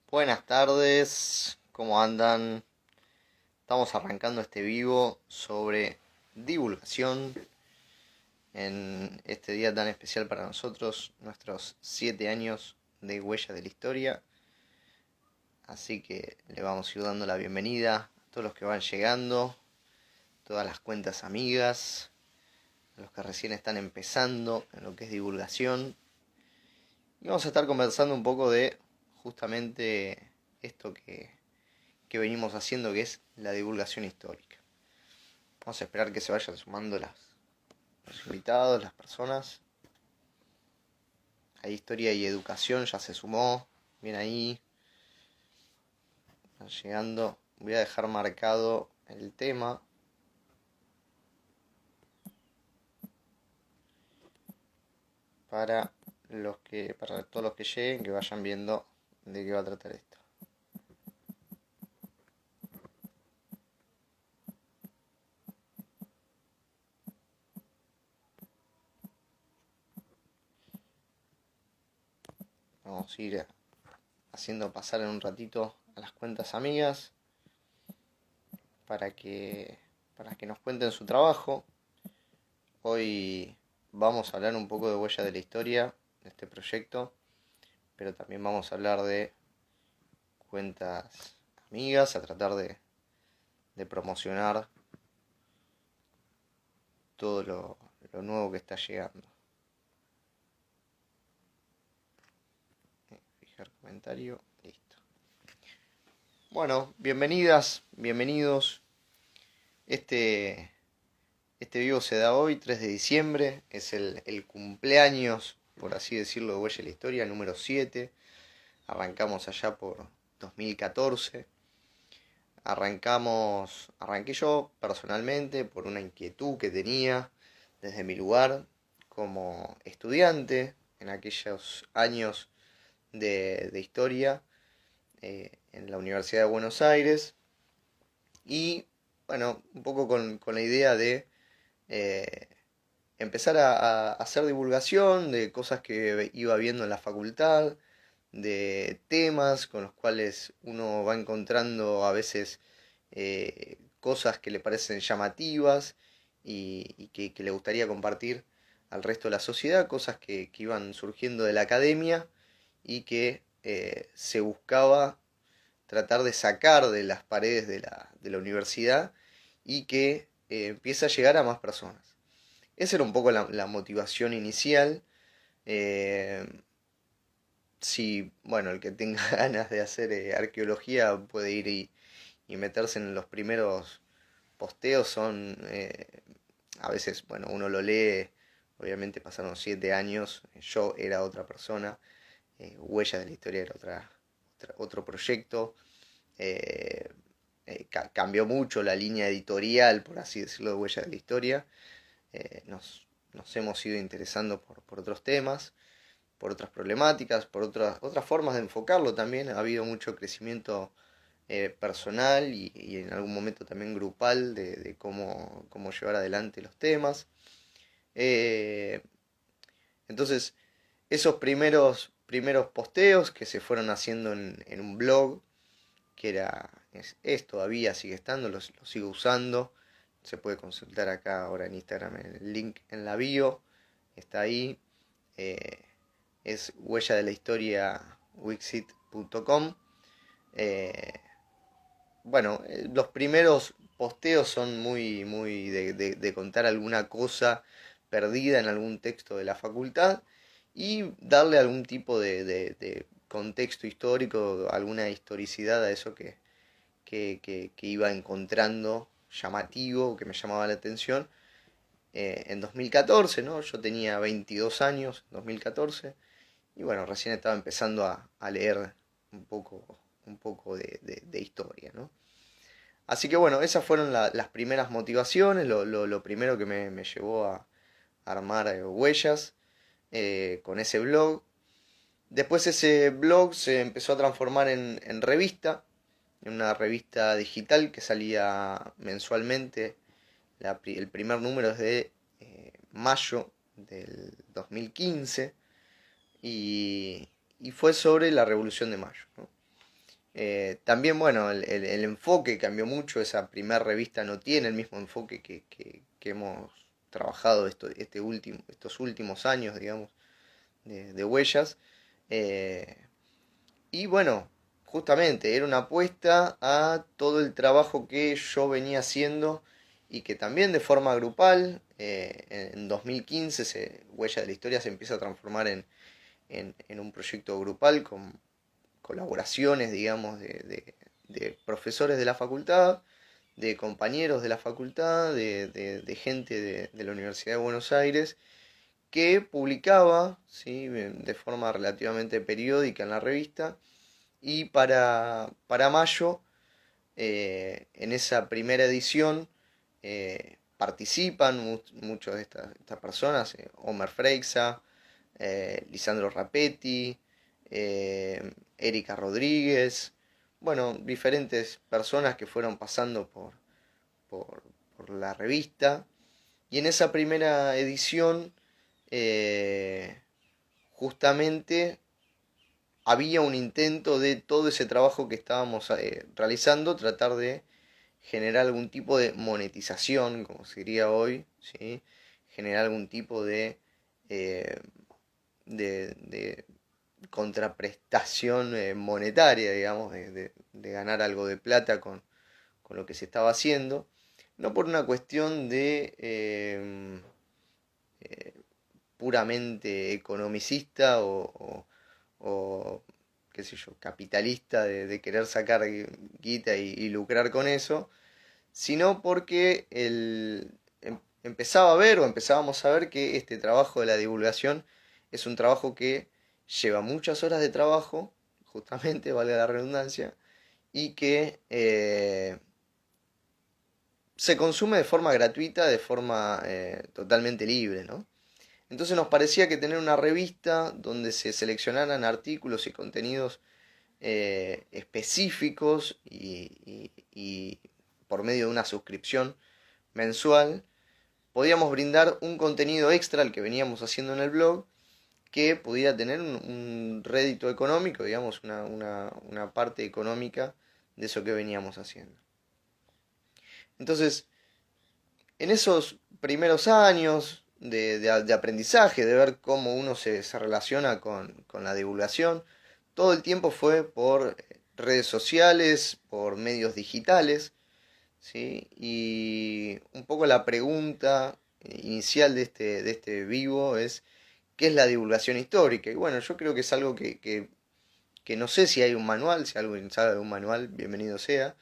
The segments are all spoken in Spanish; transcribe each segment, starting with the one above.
Buenas tardes, ¿cómo andan? Estamos arrancando este vivo sobre divulgación en este día tan especial para nosotros, nuestros 7 años de Huella de la Historia. Así que le vamos a ir dando la bienvenida a todos los que van llegando, todas las cuentas amigas, a los que recién están empezando en lo que es divulgación. Y vamos a estar conversando un poco de justamente esto que venimos haciendo, que es la divulgación histórica. Vamos a esperar que se vayan sumando los invitados, las personas. Ahí historia y educación ya se sumó. Bien ahí. Están llegando. Voy a dejar marcado el tema para todos los que lleguen, que vayan viendo de qué va a tratar esto. Vamos a ir haciendo pasar en un ratito a las cuentas amigas para que, para que nos cuenten su trabajo. Hoy vamos a hablar un poco de huella de la historia de este proyecto, pero también vamos a hablar de cuentas amigas, a tratar de promocionar todo lo nuevo que está llegando. Fijar comentario, listo. Bueno, bienvenidas, bienvenidos. Este, este vivo se da hoy, 3 de diciembre, es el cumpleaños, por así decirlo, de Huella de la Historia, número 7. Arrancamos allá por 2014. Arranqué yo personalmente por una inquietud que tenía desde mi lugar como estudiante en aquellos años de historia en la Universidad de Buenos Aires y bueno, un poco con la idea de eh, empezar a hacer divulgación de cosas que iba viendo en la facultad, de temas con los cuales uno va encontrando a veces cosas que le parecen llamativas y que le gustaría compartir al resto de la sociedad, cosas que iban surgiendo de la academia y que se buscaba tratar de sacar de las paredes de la universidad y que empiece a llegar a más personas. Esa era un poco la motivación inicial. Eh, si, bueno, el que tenga ganas de hacer arqueología puede ir y meterse en los primeros posteos, son, a veces, bueno, uno lo lee, obviamente pasaron 7 años, yo era otra persona, Huella de la Historia era otro proyecto, eh, cambió mucho la línea editorial, por así decirlo, de Huella de la Historia, nos hemos ido interesando por otros temas, por otras problemáticas, por otras formas de enfocarlo también. Ha habido mucho crecimiento personal y en algún momento también grupal de cómo llevar adelante los temas. Eh, entonces, esos primeros posteos que se fueron haciendo en un blog, que es todavía, sigue estando, lo sigo usando. Se puede consultar acá ahora en Instagram, en el link en la bio, está ahí. Eh, es huella de la historia wixit.com. Eh, bueno, los primeros posteos son muy de contar alguna cosa perdida en algún texto de la facultad y darle algún tipo de contexto histórico, alguna historicidad a eso que iba encontrando llamativo, que me llamaba la atención. En 2014, ¿no? Yo tenía 22 años en 2014 y bueno, recién estaba empezando a leer un poco de historia, ¿no? Así que bueno, esas fueron las primeras motivaciones, lo primero que me llevó a armar Huellas con ese blog. Después ese blog se empezó a transformar en revista, en una revista digital que salía mensualmente. El primer número es de mayo del 2015 y fue sobre la Revolución de Mayo, ¿no? También, bueno, el enfoque cambió mucho. Esa primera revista no tiene el mismo enfoque que hemos trabajado estos últimos años, digamos, de Huellas. Eh, y bueno, justamente era una apuesta a todo el trabajo que yo venía haciendo y que también de forma grupal, en 2015 Huella de la Historia se empieza a transformar en un proyecto grupal con colaboraciones, digamos, de profesores de la facultad, de compañeros de la facultad, de gente de la Universidad de Buenos Aires, que publicaba, ¿sí?, de forma relativamente periódica en la revista. Y para mayo, en esa primera edición, participan muchos de estas personas, Omar Freixa, Lisandro Rapetti, Erika Rodríguez, bueno, diferentes personas que fueron pasando por, por la revista. Y en esa primera edición, justamente había un intento de todo ese trabajo que estábamos realizando, tratar de generar algún tipo de monetización, como sería hoy, ¿sí? Generar algún tipo eh, de contraprestación monetaria, digamos, de ganar algo de plata con lo que se estaba haciendo, no por una cuestión de eh, puramente economicista o, qué sé yo, capitalista de querer sacar guita y lucrar con eso, sino porque empezaba a ver o empezábamos a ver que este trabajo de la divulgación es un trabajo que lleva muchas horas de trabajo, justamente, valga la redundancia, y que se consume de forma gratuita, de forma totalmente libre, ¿no? Entonces nos parecía que tener una revista donde se seleccionaran artículos y contenidos específicos y por medio de una suscripción mensual, podíamos brindar un contenido extra al que veníamos haciendo en el blog que pudiera tener un rédito económico, digamos, una parte económica de eso que veníamos haciendo. Entonces, en esos primeros años de aprendizaje, de ver cómo uno se relaciona con la divulgación, todo el tiempo fue por redes sociales, por medios digitales, ¿sí? Y un poco la pregunta inicial de este vivo es, ¿qué es la divulgación histórica? Y bueno, yo creo que es algo que no sé si hay un manual, si alguien sabe de un manual, bienvenido sea,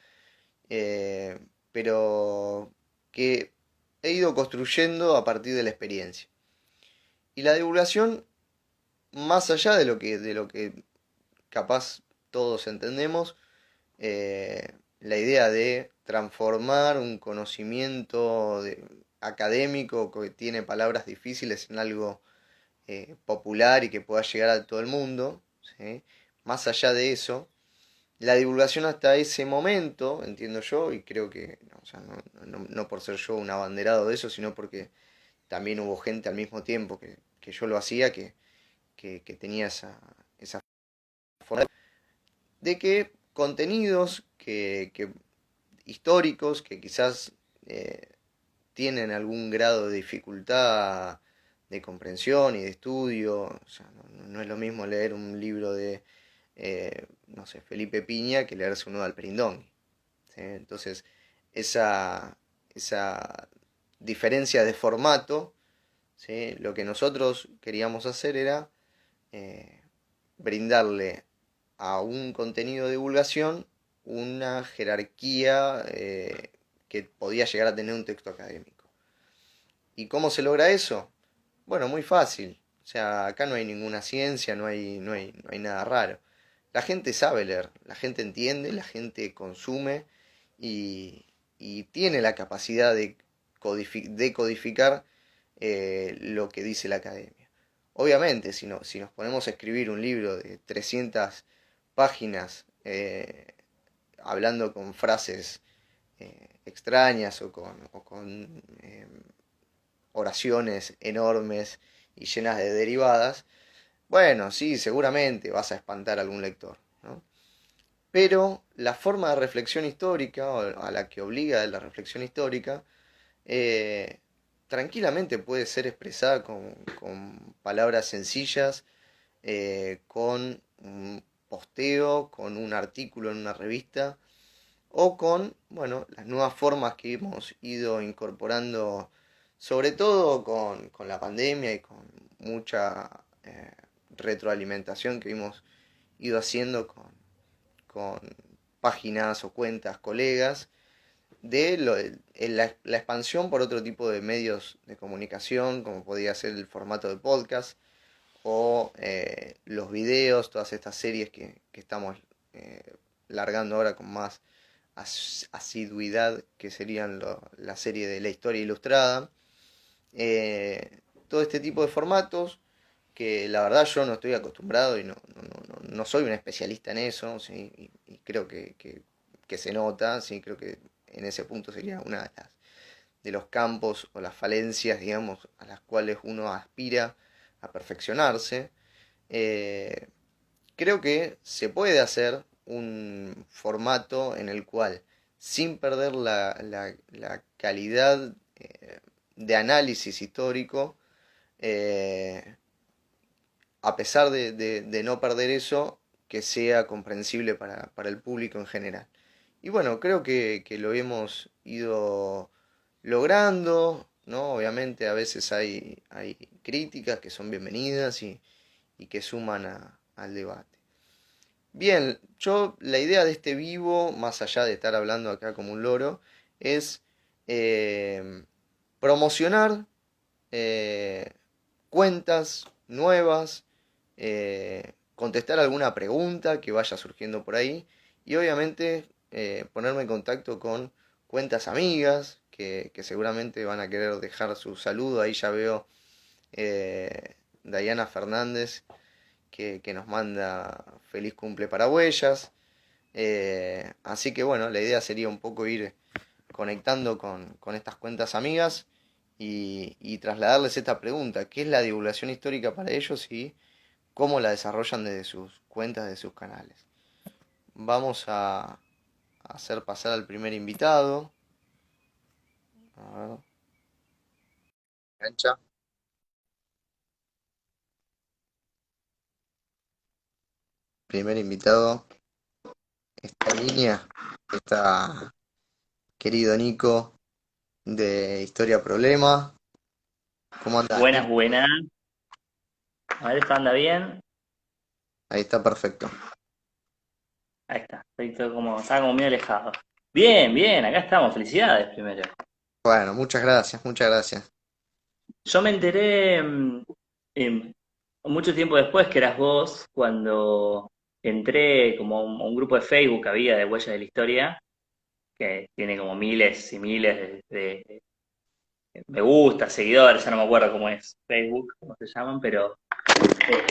eh, pero que he ido construyendo a partir de la experiencia. Y la divulgación, más allá de lo que capaz todos entendemos, la idea de transformar un conocimiento académico que tiene palabras difíciles en algo popular y que pueda llegar a todo el mundo, ¿sí? Más allá de eso, la divulgación hasta ese momento, entiendo yo, y creo que, no, o sea, no por ser yo un abanderado de eso, sino porque también hubo gente al mismo tiempo que yo lo hacía, que tenía esa forma de que contenidos históricos que quizás eh, tienen algún grado de dificultad de comprensión y de estudio, o sea, no es lo mismo leer un libro de, no sé, Felipe Piña que leerse uno de Alperindón. ¿Sí? Entonces, esa diferencia de formato, ¿sí?, lo que nosotros queríamos hacer era eh, brindarle a un contenido de divulgación una jerarquía que podía llegar a tener un texto académico. ¿Y cómo se logra eso? Bueno, muy fácil. O sea, acá no hay ninguna ciencia, no hay nada raro. La gente sabe leer, la gente entiende, la gente consume y tiene la capacidad de decodificar lo que dice la academia. Obviamente, si nos ponemos a escribir un libro de 300 páginas hablando con frases extrañas o con oraciones enormes y llenas de derivadas, bueno, sí, seguramente vas a espantar a algún lector, ¿no? pero la forma de reflexión histórica, o a la que obliga la reflexión histórica, eh, tranquilamente puede ser expresada con palabras sencillas, con un posteo, con un artículo en una revista, o con, bueno, las nuevas formas que hemos ido incorporando, sobre todo con la pandemia y con mucha retroalimentación que hemos ido haciendo con páginas o cuentas, colegas, de la expansión por otro tipo de medios de comunicación, como podía ser el formato de podcast o los videos, todas estas series que estamos eh, largando ahora con más asiduidad, que serían la serie de la historia ilustrada. Todo este tipo de formatos que la verdad yo no estoy acostumbrado y no soy un especialista en eso, ¿sí? Y creo que se nota, ¿sí? Creo que en ese punto sería una de los campos o las falencias, digamos, a las cuales uno aspira a perfeccionarse. Eh, Creo que se puede hacer un formato en el cual, sin perder la calidad de análisis histórico, eh, a pesar de no perder eso, que sea comprensible para el público en general. Y bueno, creo que lo hemos ido logrando, ¿no? Obviamente a veces hay críticas que son bienvenidas y que suman al debate. Bien, yo la idea de este vivo, más allá de estar hablando acá como un loro, es promocionar eh, cuentas nuevas, contestar alguna pregunta que vaya surgiendo por ahí y obviamente ponerme en contacto con cuentas amigas que seguramente van a querer dejar su saludo. Ahí ya veo Diana Fernández que nos manda feliz cumple para Huellas. Así que bueno, la idea sería un poco ir conectando con estas cuentas amigas y trasladarles esta pregunta: ¿qué es la divulgación histórica para ellos y cómo la desarrollan desde sus cuentas, de sus canales? Vamos a hacer pasar al primer invitado. A ver, engancha. Primer invitado, esta línea, está querido Nico de Historia Problema. ¿Cómo andás, Buenas, Nico? buenas. A ver, ¿esto anda bien? Ahí está perfecto. Ahí está. Estaba como medio alejado. Bien, bien, acá estamos. Felicidades primero. Bueno, muchas gracias, muchas gracias. Yo me enteré em, mucho tiempo después que eras vos cuando entré como a un grupo de Facebook que había de Huellas de la Historia, que tiene como miles y miles de me gusta, seguidores, ya no me acuerdo cómo es Facebook, cómo se llaman, pero eh,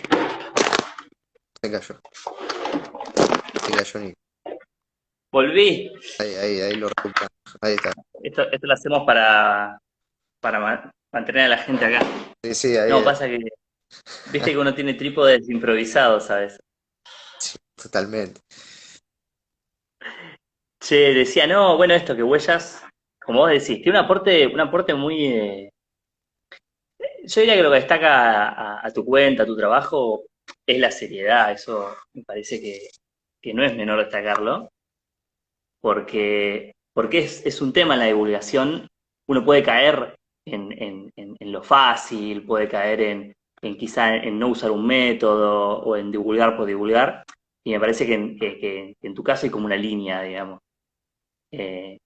Se cayó, se cayó Nico. volví. Ahí lo recuperamos. Ahí está. Esto lo hacemos para mantener a la gente acá. Sí, sí, No, ahí. pasa que viste que uno tiene trípodes improvisados, ¿sabes? Sí, totalmente. Che, decía, no, bueno, esto que Huellas, como vos decís, tiene un aporte muy... yo diría que lo que destaca a tu cuenta, a tu trabajo, es la seriedad. Eso me parece que no es menor destacarlo, porque es un tema en la divulgación. Uno puede caer en lo fácil, puede caer en quizá en no usar un método o en divulgar por divulgar. Y me parece que en tu caso hay como una línea, digamos.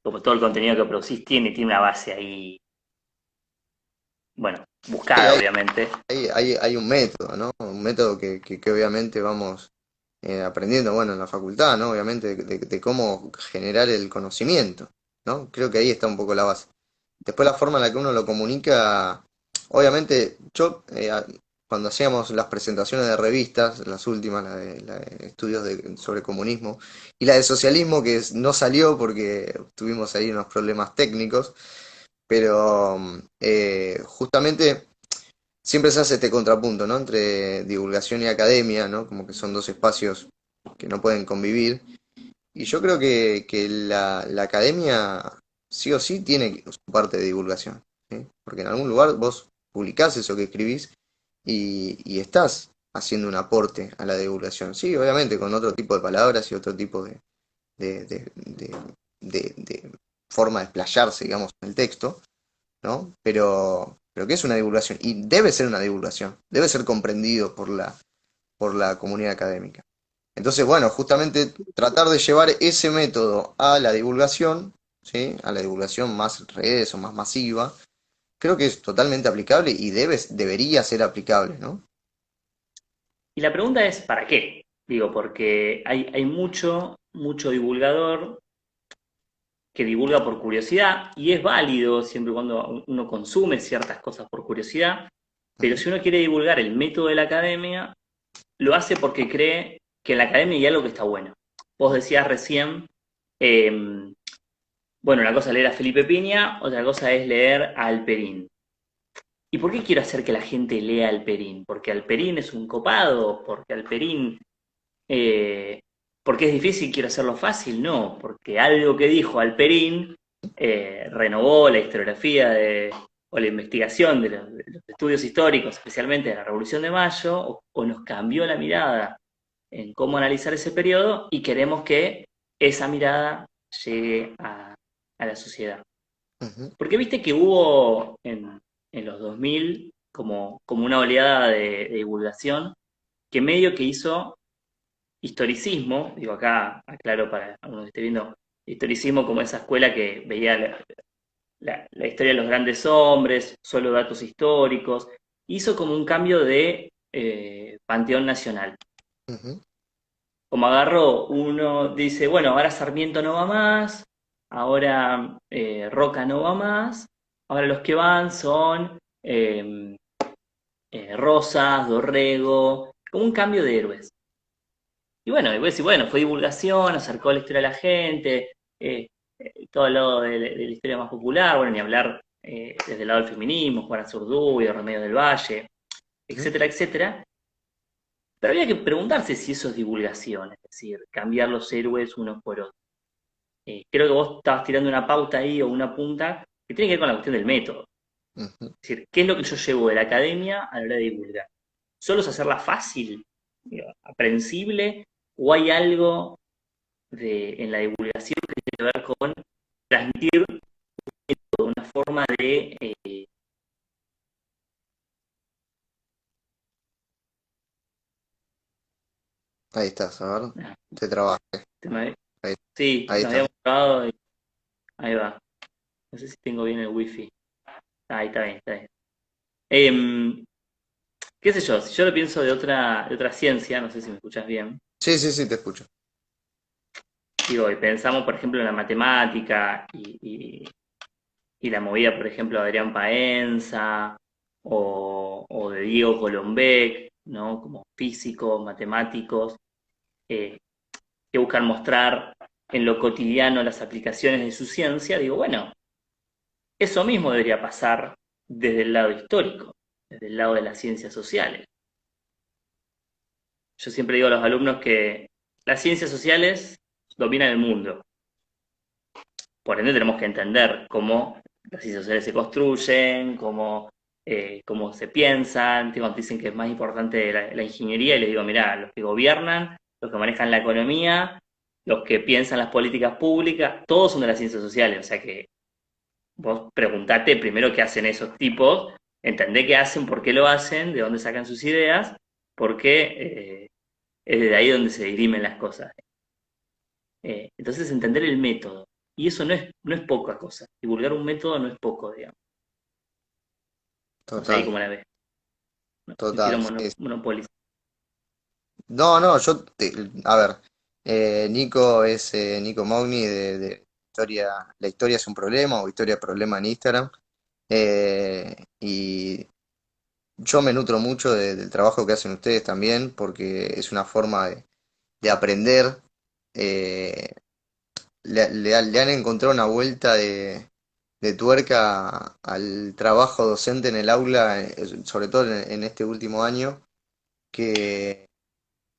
Como todo el contenido que producís tiene una base ahí, bueno, Sí, buscada obviamente. hay un método, ¿no? Un método que obviamente vamos aprendiendo, bueno, en la facultad, ¿no? Obviamente de cómo generar el conocimiento, ¿no? Creo que ahí está un poco la base. Después la forma en la que uno lo comunica, obviamente yo cuando hacíamos las presentaciones de revistas, las últimas, la de estudios sobre comunismo, y la de socialismo no salió porque tuvimos ahí unos problemas técnicos, pero justamente siempre se hace este contrapunto, ¿no? Entre divulgación y academia, ¿no? Como que son dos espacios que no pueden convivir. Y yo creo que la academia sí o sí tiene su parte de divulgación, ¿sí? Porque en algún lugar vos publicás eso que escribís y estás haciendo un aporte a la divulgación. Sí, obviamente con otro tipo de palabras y otro tipo de, de, de- de forma de explayarse, digamos, en el texto, ¿no? Pero que es una divulgación y debe ser una divulgación, debe ser comprendido por la comunidad académica. Entonces, bueno, justamente tratar de llevar ese método a la divulgación, ¿sí? A la divulgación más redes o más masiva, creo que es totalmente aplicable y debería ser aplicable, ¿no? Y la pregunta es, ¿para qué? Digo, porque hay mucho divulgador que divulga por curiosidad y es válido siempre y cuando uno consume ciertas cosas por curiosidad, pero Ujú, si uno quiere divulgar el método de la academia, lo hace porque cree que en la academia hay algo que está bueno. Vos decías recién, eh, bueno, una cosa es leer a Felipe Piña, otra cosa es leer a Alperín. ¿Y por qué quiero hacer que la gente lea Alperín? ¿Porque Alperín es un copado? ¿Porque Alperín eh, porque es difícil, quiero hacerlo fácil? No, porque algo que dijo Alperín renovó la historiografía o la investigación de los estudios históricos, especialmente de la Revolución de Mayo, o nos cambió la mirada en cómo analizar ese periodo y queremos que esa mirada llegue a la sociedad. ujú, Porque viste que hubo en los 2000 como una oleada de divulgación que medio que hizo historicismo, digo acá, aclaro para algunos que esté viendo, historicismo como esa escuela que veía la historia de los grandes hombres, solo datos históricos, hizo como un cambio de panteón nacional. ujú, Como agarró, uno dice, bueno, ahora Sarmiento no va más, ahora Roca no va más, ahora los que van son Rosas, Dorrego, como un cambio de héroes. Y bueno, y vos decís, bueno, fue divulgación, acercó la historia a la gente, todo el lado de la historia más popular, bueno, ni hablar desde el lado del feminismo, Juana Zurduy, Remedios del Valle, ujú. etcétera, etcétera. Pero había que preguntarse si eso es divulgación, es decir, cambiar los héroes unos por otros. Creo que vos estabas tirando una pauta ahí o una punta que tiene que ver con la cuestión del método. Ujú. Es decir, ¿qué es lo que yo llevo de la academia a la hora de divulgar? ¿Solo es hacerla fácil, digo, aprensible, o hay algo en la divulgación que tiene que ver con transmitir una forma de... Ahí estás, a ver, ah, te trabajas. Ahí, sí, ahí nos está. habíamos grabado y ahí va. No sé si tengo bien el wifi. Ahí está bien, está bien. Qué sé yo, si yo lo pienso de otra ciencia, no sé si me escuchas bien, Sí, sí, sí, te escucho. digo, y pensamos, por ejemplo, en la matemática y la movida, por ejemplo, de Adrián Paenza o de Diego Golombek, ¿no? Como físicos, matemáticos, eh, que buscan mostrar en lo cotidiano las aplicaciones de su ciencia, digo, bueno, eso mismo debería pasar desde el lado histórico, desde el lado de las ciencias sociales. Yo siempre digo a los alumnos que las ciencias sociales dominan el mundo, por ende tenemos que entender cómo las ciencias sociales se construyen, cómo se piensan. Cuando dicen que es más importante la ingeniería, y les digo, mirá, los que gobiernan, los que manejan la economía, los que piensan las políticas públicas, todos son de las ciencias sociales. O sea que vos preguntate primero qué hacen esos tipos, entendé qué hacen, por qué lo hacen, de dónde sacan sus ideas, porque es desde ahí donde se dirimen las cosas. Entonces, entender el método. Y eso no es poca cosa. Divulgar un método no es poco, digamos. No sé ahí Total, cómo la ves. No quiero total. Sí. monopolizar. No, no, a ver, Nico es Nico Mogni de historia, la historia es un problema o historia problema en Instagram. Y yo me nutro mucho del trabajo que hacen ustedes también, porque es una forma de aprender. eh, le han encontrado una vuelta de tuerca al trabajo docente en el aula, sobre todo en este último año, que,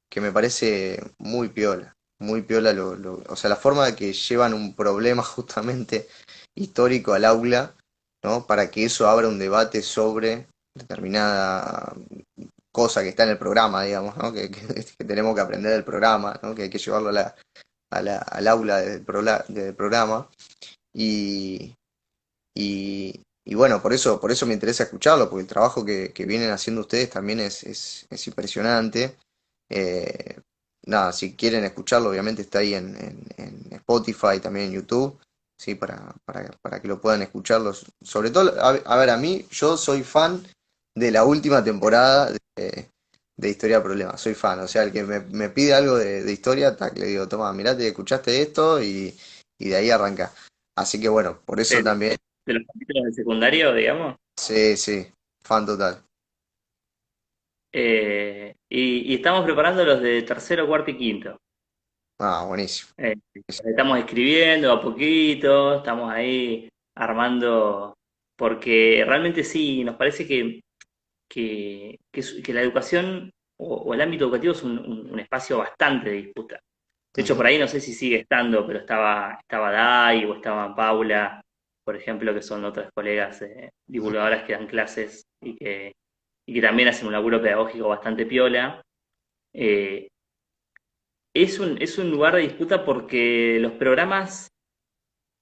que me parece muy piola. muy piola, o sea, la forma de que llevan un problema justamente histórico al aula, ¿no? Para que eso abra un debate sobre determinada cosa que está en el programa, digamos, ¿no? Que tenemos que aprender del programa, ¿no? Que hay que llevarlo al aula del programa. Y, y bueno, por eso me interesa escucharlo, porque el trabajo que vienen haciendo ustedes también es impresionante. Eh, nada, si quieren escucharlo, obviamente está ahí en Spotify, también en YouTube, sí, para que lo puedan escucharlo. Sobre todo, a ver, a mí, yo soy fan de la última temporada de Historia Problemas, soy fan, o sea, el que me pide algo de historia, tac, le digo, toma, mirate, escuchaste esto y de ahí arranca. Así que bueno, por eso De, también, de los capítulos del secundario, digamos. sí, sí, fan total. Y estamos preparando los de tercero, cuarto y quinto. Ah, buenísimo. Estamos escribiendo a poquito, estamos ahí armando, porque realmente sí, nos parece que la educación o el ámbito educativo es un espacio bastante de disputa. De hecho, Ujú. por ahí no sé si sigue estando, pero estaba Dai o estaba Paula, por ejemplo, que son otras colegas divulgadoras que dan clases y que también hacen un laburo pedagógico bastante piola. Eh, es un lugar de disputa porque los programas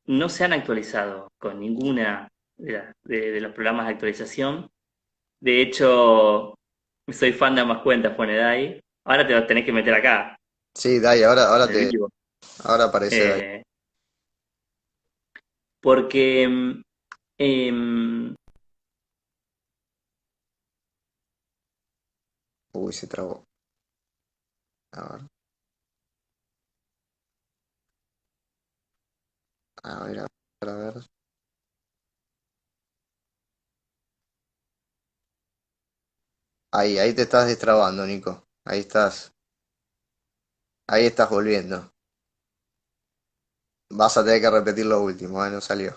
no se han actualizado con ninguna de los programas de actualización. De hecho, soy fan de ambas cuentas, pone Dai. Ahora te vas tenés que meter acá, Sí, Dai, en el vivo. ahora aparece Dai. Eh, porque em, Uy, se trabó. A ver, a ver, a ver. Ahí te estás destrabando, Nico. Ahí estás volviendo. Vas a tener que repetir lo último, no salió.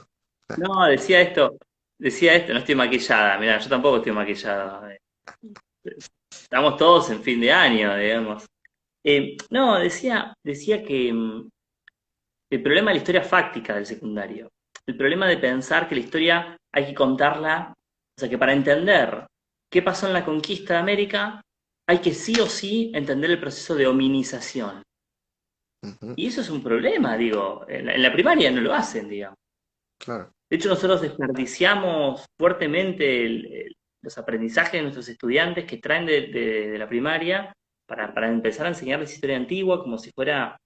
no, decía esto, no estoy maquillada, mira, yo tampoco estoy maquillada. Estamos todos en fin de año, digamos. No, decía que el problema de la historia fáctica del secundario, el problema de pensar que la historia hay que contarla, o sea, que para entender qué pasó en la conquista de América, hay que sí o sí entender el proceso de hominización. Ujú, Y eso es un problema, digo, en la primaria no lo hacen, digamos. claro. De hecho, nosotros desperdiciamos fuertemente los aprendizajes de nuestros estudiantes que traen de la primaria para empezar a enseñarles historia antigua como si fuera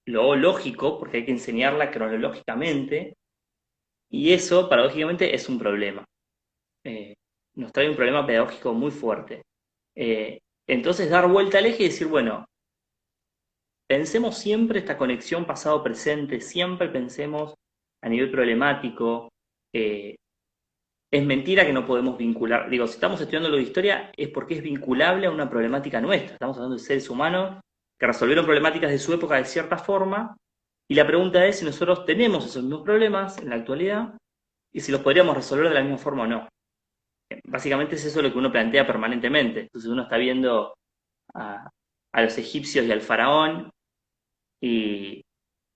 lo lógico, porque hay que enseñarla cronológicamente, y eso, paradójicamente, es un problema. Eh, Nos trae un problema pedagógico muy fuerte. Entonces, dar vuelta al eje y decir, bueno, pensemos siempre esta conexión pasado-presente, siempre pensemos a nivel problemático. eh, Es mentira que no podemos vincular, digo, si estamos estudiando lo de historia es porque es vinculable a una problemática nuestra. Estamos hablando de seres humanos que resolvieron problemáticas de su época de cierta forma, y la pregunta es si nosotros tenemos esos mismos problemas en la actualidad y si los podríamos resolver de la misma forma o no. Básicamente es eso lo que uno plantea permanentemente. Entonces uno está viendo a, a los egipcios y al faraón y,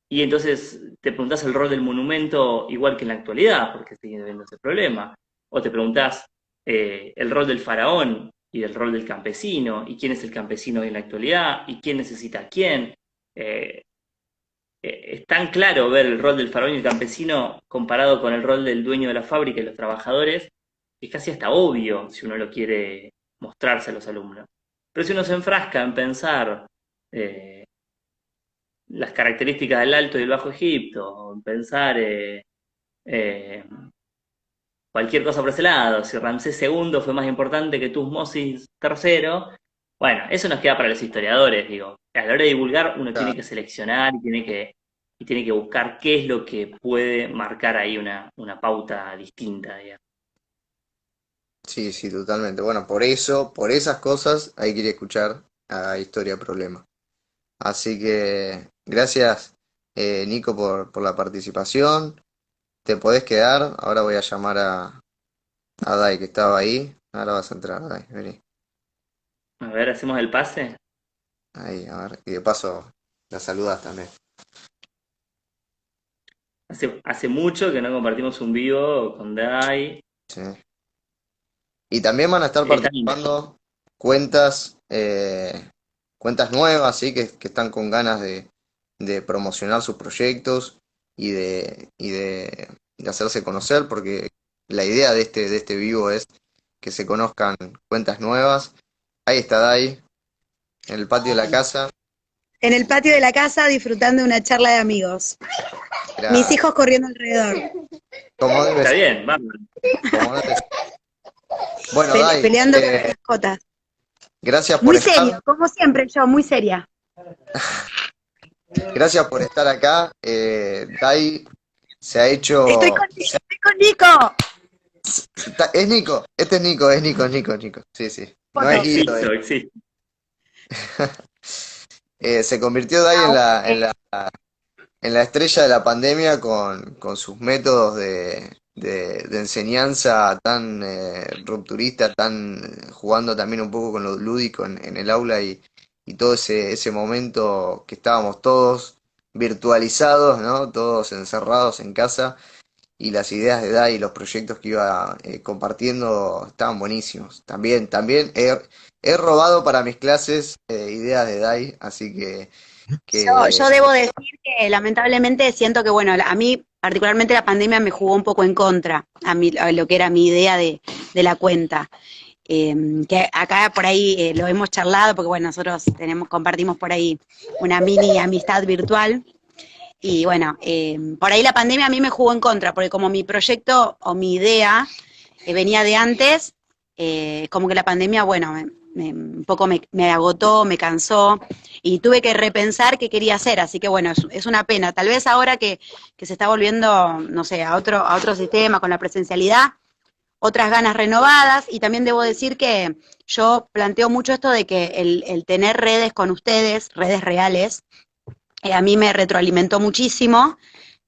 y entonces te preguntás el rol del monumento igual que en la actualidad, porque sigue habiendo ese problema. O te preguntás el rol del faraón y el rol del campesino, y quién es el campesino hoy en la actualidad, y quién necesita a quién. Eh, es tan claro ver el rol del faraón y el campesino comparado con el rol del dueño de la fábrica y los trabajadores, que es casi hasta obvio si uno lo quiere mostrarse a los alumnos. Pero si uno se enfrasca en pensar eh, las características del Alto y el Bajo Egipto, en pensar eh, cualquier cosa por ese lado, si Ramsés II fue más importante que Tutmosis III, bueno, eso nos queda para los historiadores, digo. A la hora de divulgar uno tiene Claro. que seleccionar y tiene que buscar qué es lo que puede marcar ahí una pauta distinta, digamos. Sí, sí, totalmente. Bueno, por eso, por esas cosas hay que ir a escuchar a Historia Problema. Así que gracias, Nico, por la participación. Te podés quedar. Ahora voy a llamar a Dai, que estaba ahí. Ahora vas a entrar, Dai. Vení. A ver, hacemos el pase. Ahí, a ver. Y de paso, la saludás también. Hace mucho que no compartimos un vivo con Dai. Sí. Y también van a estar Está lindo. participando cuentas, cuentas nuevas, ¿sí? Que están con ganas de promocionar sus proyectos y de hacerse conocer, porque la idea de este vivo es que se conozcan cuentas nuevas. Ahí está Dai, en el patio de la casa. En el patio de la casa disfrutando de una charla de amigos. Mis Era hijos corriendo alrededor, como debe Está ser, bien, vamos. como debe ser. Bueno, Dai, peleando con las mascotas. gracias por Muy estar. serio, como siempre yo, muy seria. Gracias por estar acá. Dai se ha hecho. Estoy con Nico. Es Nico, este es Nico. Sí, sí. No es Guido. Existe. Se convirtió Dai en la estrella de la pandemia con sus métodos de enseñanza tan rupturista, tan jugando también un poco con lo lúdico en el aula y todo ese momento que estábamos todos virtualizados, ¿no? Todos encerrados en casa y las ideas de Dai y los proyectos que iba compartiendo estaban buenísimos. También he robado para mis clases ideas de Dai, así Yo debo decir que lamentablemente siento que, bueno, a mí particularmente la pandemia me jugó un poco en contra a lo que era mi idea de la cuenta. Que acá por ahí lo hemos charlado, porque bueno, nosotros compartimos por ahí una mini amistad virtual. Y bueno, por ahí la pandemia a mí me jugó en contra, porque como mi proyecto o mi idea venía de antes, como que la pandemia, bueno, un poco me agotó, me cansó y tuve que repensar qué quería hacer, así que bueno, es una pena. Tal vez ahora que se está volviendo, no sé, a otro sistema con la presencialidad, otras ganas renovadas, y también debo decir que yo planteo mucho esto de que el tener redes con ustedes, redes reales, a mí me retroalimentó muchísimo,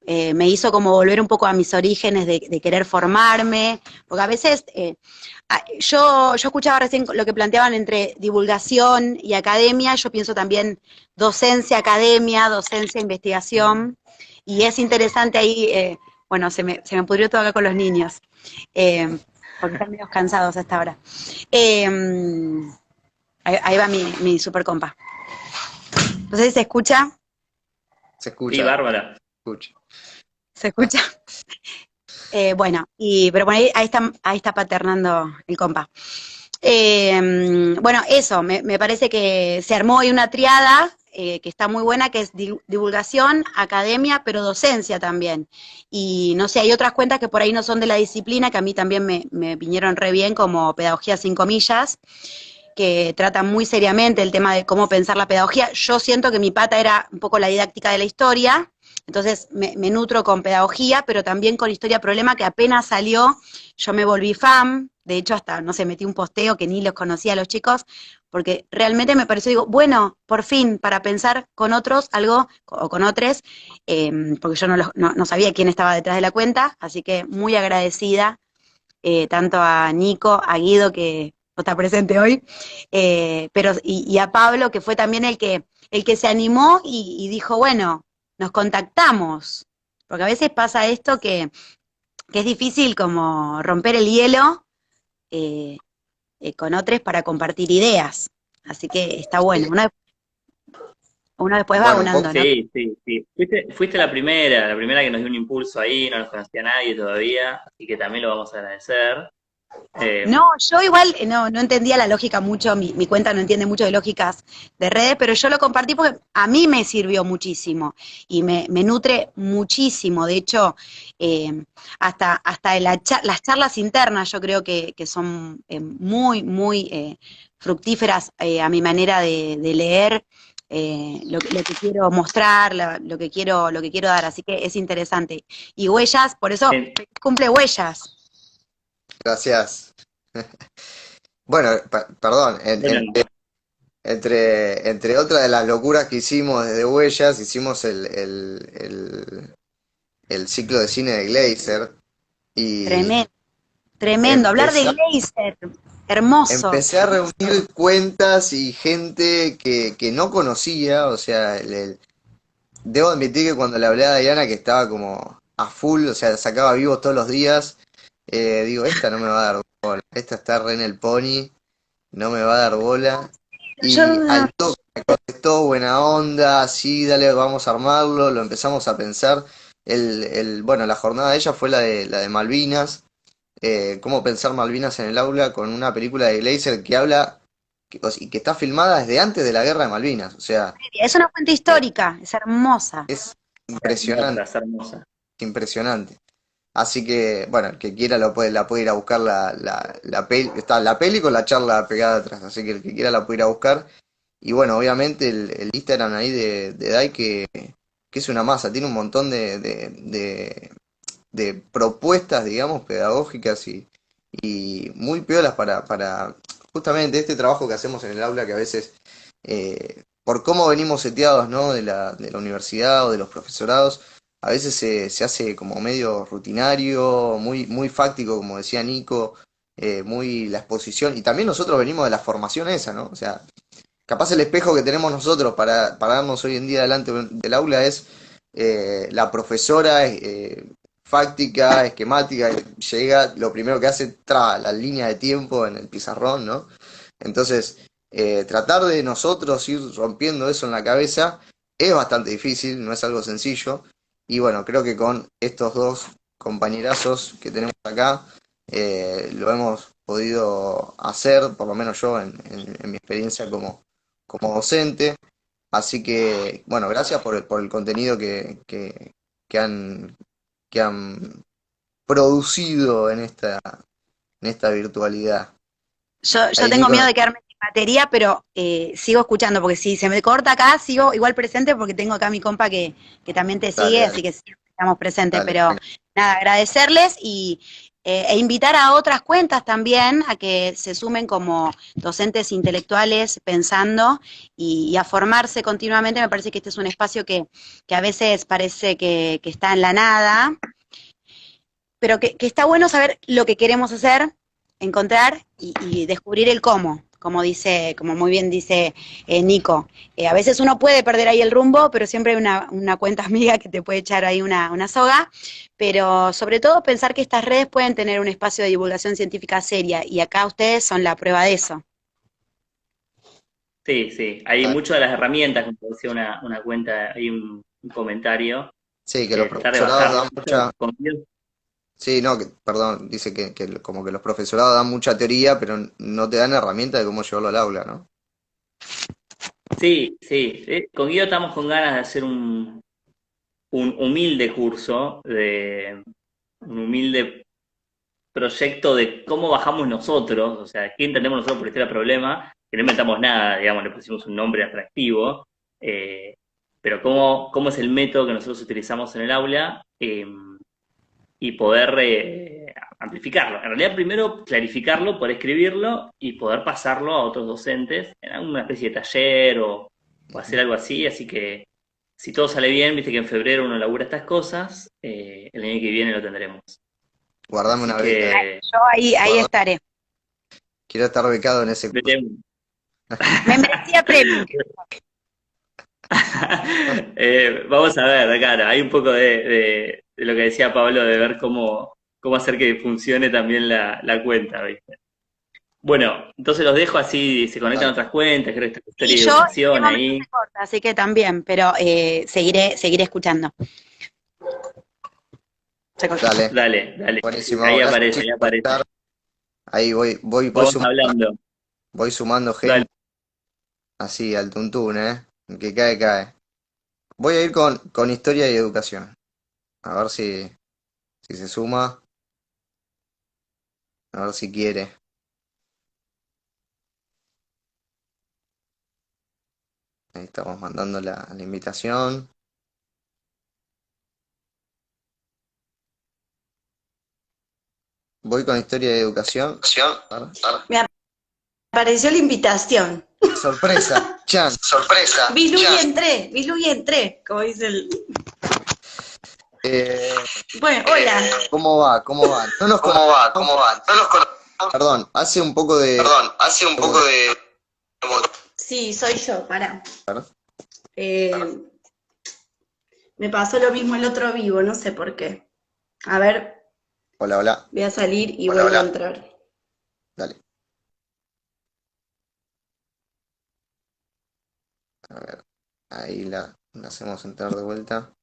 me hizo como volver un poco a mis orígenes de querer formarme, porque a veces yo escuchaba recién lo que planteaban entre divulgación y academia, yo pienso también docencia, academia, docencia, investigación, y es interesante ahí, bueno, se me pudrió todo acá con los niños, porque están medio cansados hasta ahora. Ahí va mi super compa. No sé si se escucha. se Sí, escucha, Bárbara. escucha. ¿Se escucha? Bueno, pero bueno, ahí está paternando el compa. Bueno, eso, me parece que se armó ahí una triada que está muy buena, que es divulgación, academia, pero docencia también. Y no sé, hay otras cuentas que por ahí no son de la disciplina, que a mí también me vinieron re bien, como Pedagogía sin comillas, que tratan muy seriamente el tema de cómo pensar la pedagogía. Yo siento que mi pata era un poco la didáctica de la historia, entonces me nutro con pedagogía, pero también con historia problema, que apenas salió, yo me volví fan, de hecho hasta, no sé, metí un posteo que ni los conocía a los chicos, porque realmente me pareció, digo, bueno, por fin, para pensar con otros algo, o con otros, porque yo no sabía quién estaba detrás de la cuenta, así que muy agradecida, tanto a Nico, a Guido, que no está presente hoy, y a Pablo, que fue también el que se animó y dijo, bueno, nos contactamos, porque a veces pasa esto que es difícil como romper el hielo eh, con otros para compartir ideas, así que está bueno, uno después va Bueno, un unando, poco, ¿no? Sí, sí, sí. Fuiste la primera que nos dio un impulso ahí, no nos conocía nadie todavía, así que también lo vamos a agradecer. No, yo igual no entendía la lógica mucho, mi cuenta no entiende mucho de lógicas de redes, pero yo lo compartí porque a mí me sirvió muchísimo y me nutre muchísimo. De hecho, hasta las charlas internas yo creo que son muy, muy fructíferas a mi manera de leer. Lo que quiero mostrar, lo que quiero dar, así que es interesante. Y Huellas, por eso En- cumple Huellas. gracias. Bueno, perdón, bueno, entre otras de las locuras que hicimos desde Huellas, hicimos el ciclo de cine de Glazer y Tremendo. Tremendo, hablar de empezamos. Gleiser, hermoso. Empecé a reunir cuentas y gente que no conocía, o sea, debo admitir que cuando le hablé a Diana que estaba como a full, o sea, sacaba vivos todos los días, digo, esta no me va a dar bola, esta está re en el pony, no me va a dar bola. Yo, Y al toque me contestó, buena onda, sí, dale, vamos a armarlo, lo empezamos a pensar. Bueno, la jornada de ella fue la de Malvinas, cómo pensar Malvinas en el aula con una película de Glazer que habla y que está filmada desde antes de la guerra de Malvinas. O sea, es una fuente histórica, es hermosa. es Hermosa, impresionante, es hermosa. impresionante. Así que, bueno, el que quiera la puede ir a buscar la peli, está la peli con la charla pegada atrás, así que el que quiera la puede ir a buscar. Y bueno, obviamente el Instagram ahí de Dai que es una masa, tiene un montón de propuestas, digamos, pedagógicas y muy piolas para justamente este trabajo que hacemos en el aula que a veces, por cómo venimos seteados, ¿no? de la universidad o de los profesorados, a veces se hace como medio rutinario, muy fáctico, como decía Nico, muy la exposición, y también nosotros venimos de la formación esa, ¿no? O sea, capaz el espejo que tenemos nosotros para darnos hoy en día delante del aula es la profesora fáctica, esquemática, llega, lo primero que hace, la línea de tiempo en el pizarrón, ¿no? Entonces, tratar de nosotros ir rompiendo eso en la cabeza es bastante difícil, no es algo sencillo. Y bueno, creo que con estos dos compañerazos que tenemos acá, lo hemos podido hacer, por lo menos yo en mi experiencia como docente. Así que, bueno, gracias por el contenido que han, que han producido en esta virtualidad. Yo Ahí, tengo Nico, miedo de quedarme sin batería, pero sigo escuchando, porque si se me corta acá, sigo igual presente, porque tengo acá a mi compa que también te dale, sigue, dale, así que siempre estamos presentes. dale, Pero tranqui. nada, agradecerles e invitar a otras cuentas también a que se sumen como docentes intelectuales pensando y a formarse continuamente. Me parece que este es un espacio que a veces parece que está en la nada, pero que está bueno saber lo que queremos hacer, encontrar y descubrir el cómo, como muy bien dice Nico. A veces uno puede perder ahí el rumbo, pero siempre hay una cuenta amiga que te puede echar ahí una soga, pero sobre todo pensar que estas redes pueden tener un espacio de divulgación científica seria, y acá ustedes son la prueba de eso. Sí, sí. Hay muchas de las herramientas, como decía una cuenta, hay un comentario, Sí, que los tratar de profesorados bajarlo. dan mucha. Sí, no, como que los profesorados dan mucha teoría, pero no te dan herramientas de cómo llevarlo al aula, ¿no? Sí, sí. Con Guido estamos con ganas de hacer un humilde curso, un humilde proyecto de cómo bajamos nosotros, o sea, qué entendemos nosotros por historia del problema, que no inventamos nada, digamos, le pusimos un nombre atractivo, pero cómo es el método que nosotros utilizamos en el aula y poder amplificarlo. En realidad, primero clarificarlo, poder escribirlo y poder pasarlo a otros docentes en alguna especie de taller o hacer algo así, que si todo sale bien, viste que en febrero uno labura estas cosas, el año que viene lo tendremos. Guardame Así una beca. que Yo ahí estaré. Quiero estar becado en ese curso. veremos. Membresía premium. Vamos a ver, cara, hay un poco de lo que decía Pablo, de ver cómo hacer que funcione también la cuenta, ¿viste? Bueno, entonces los dejo así, se conectan Dale, otras cuentas, creo que está Y Historia y yo en este Educación momento ahí. se corta, así que también, pero seguiré escuchando. Se cortó. dale. Dale. Buenísimo. Ahí Gracias, aparece, ahí chicos, por aparece. estar. Ahí Vamos hablando. voy sumando Dale. gente así al tuntún, ¿eh? El que cae, cae. Voy a ir con historia y educación. A ver si se suma, a ver si quiere. Ahí estamos mandando la invitación. Voy con historia y educación. A ver. Me apareció la invitación. Sorpresa, chan. Sorpresa. Vi luz y entré, como dice el... Bueno, hola. ¿Cómo va? ¿Cómo va? No nos ¿Cómo va? ¿Cómo va? No nos conocemos. Perdón, hace un poco de. Perdón, hace un poco de... Sí, soy yo, pará. A ver. Me pasó lo mismo el otro vivo, no sé por qué. A ver, Hola, hola. voy a salir y Hola, vuelvo a hola. entrar. Dale. A ver. Ahí la hacemos entrar de vuelta.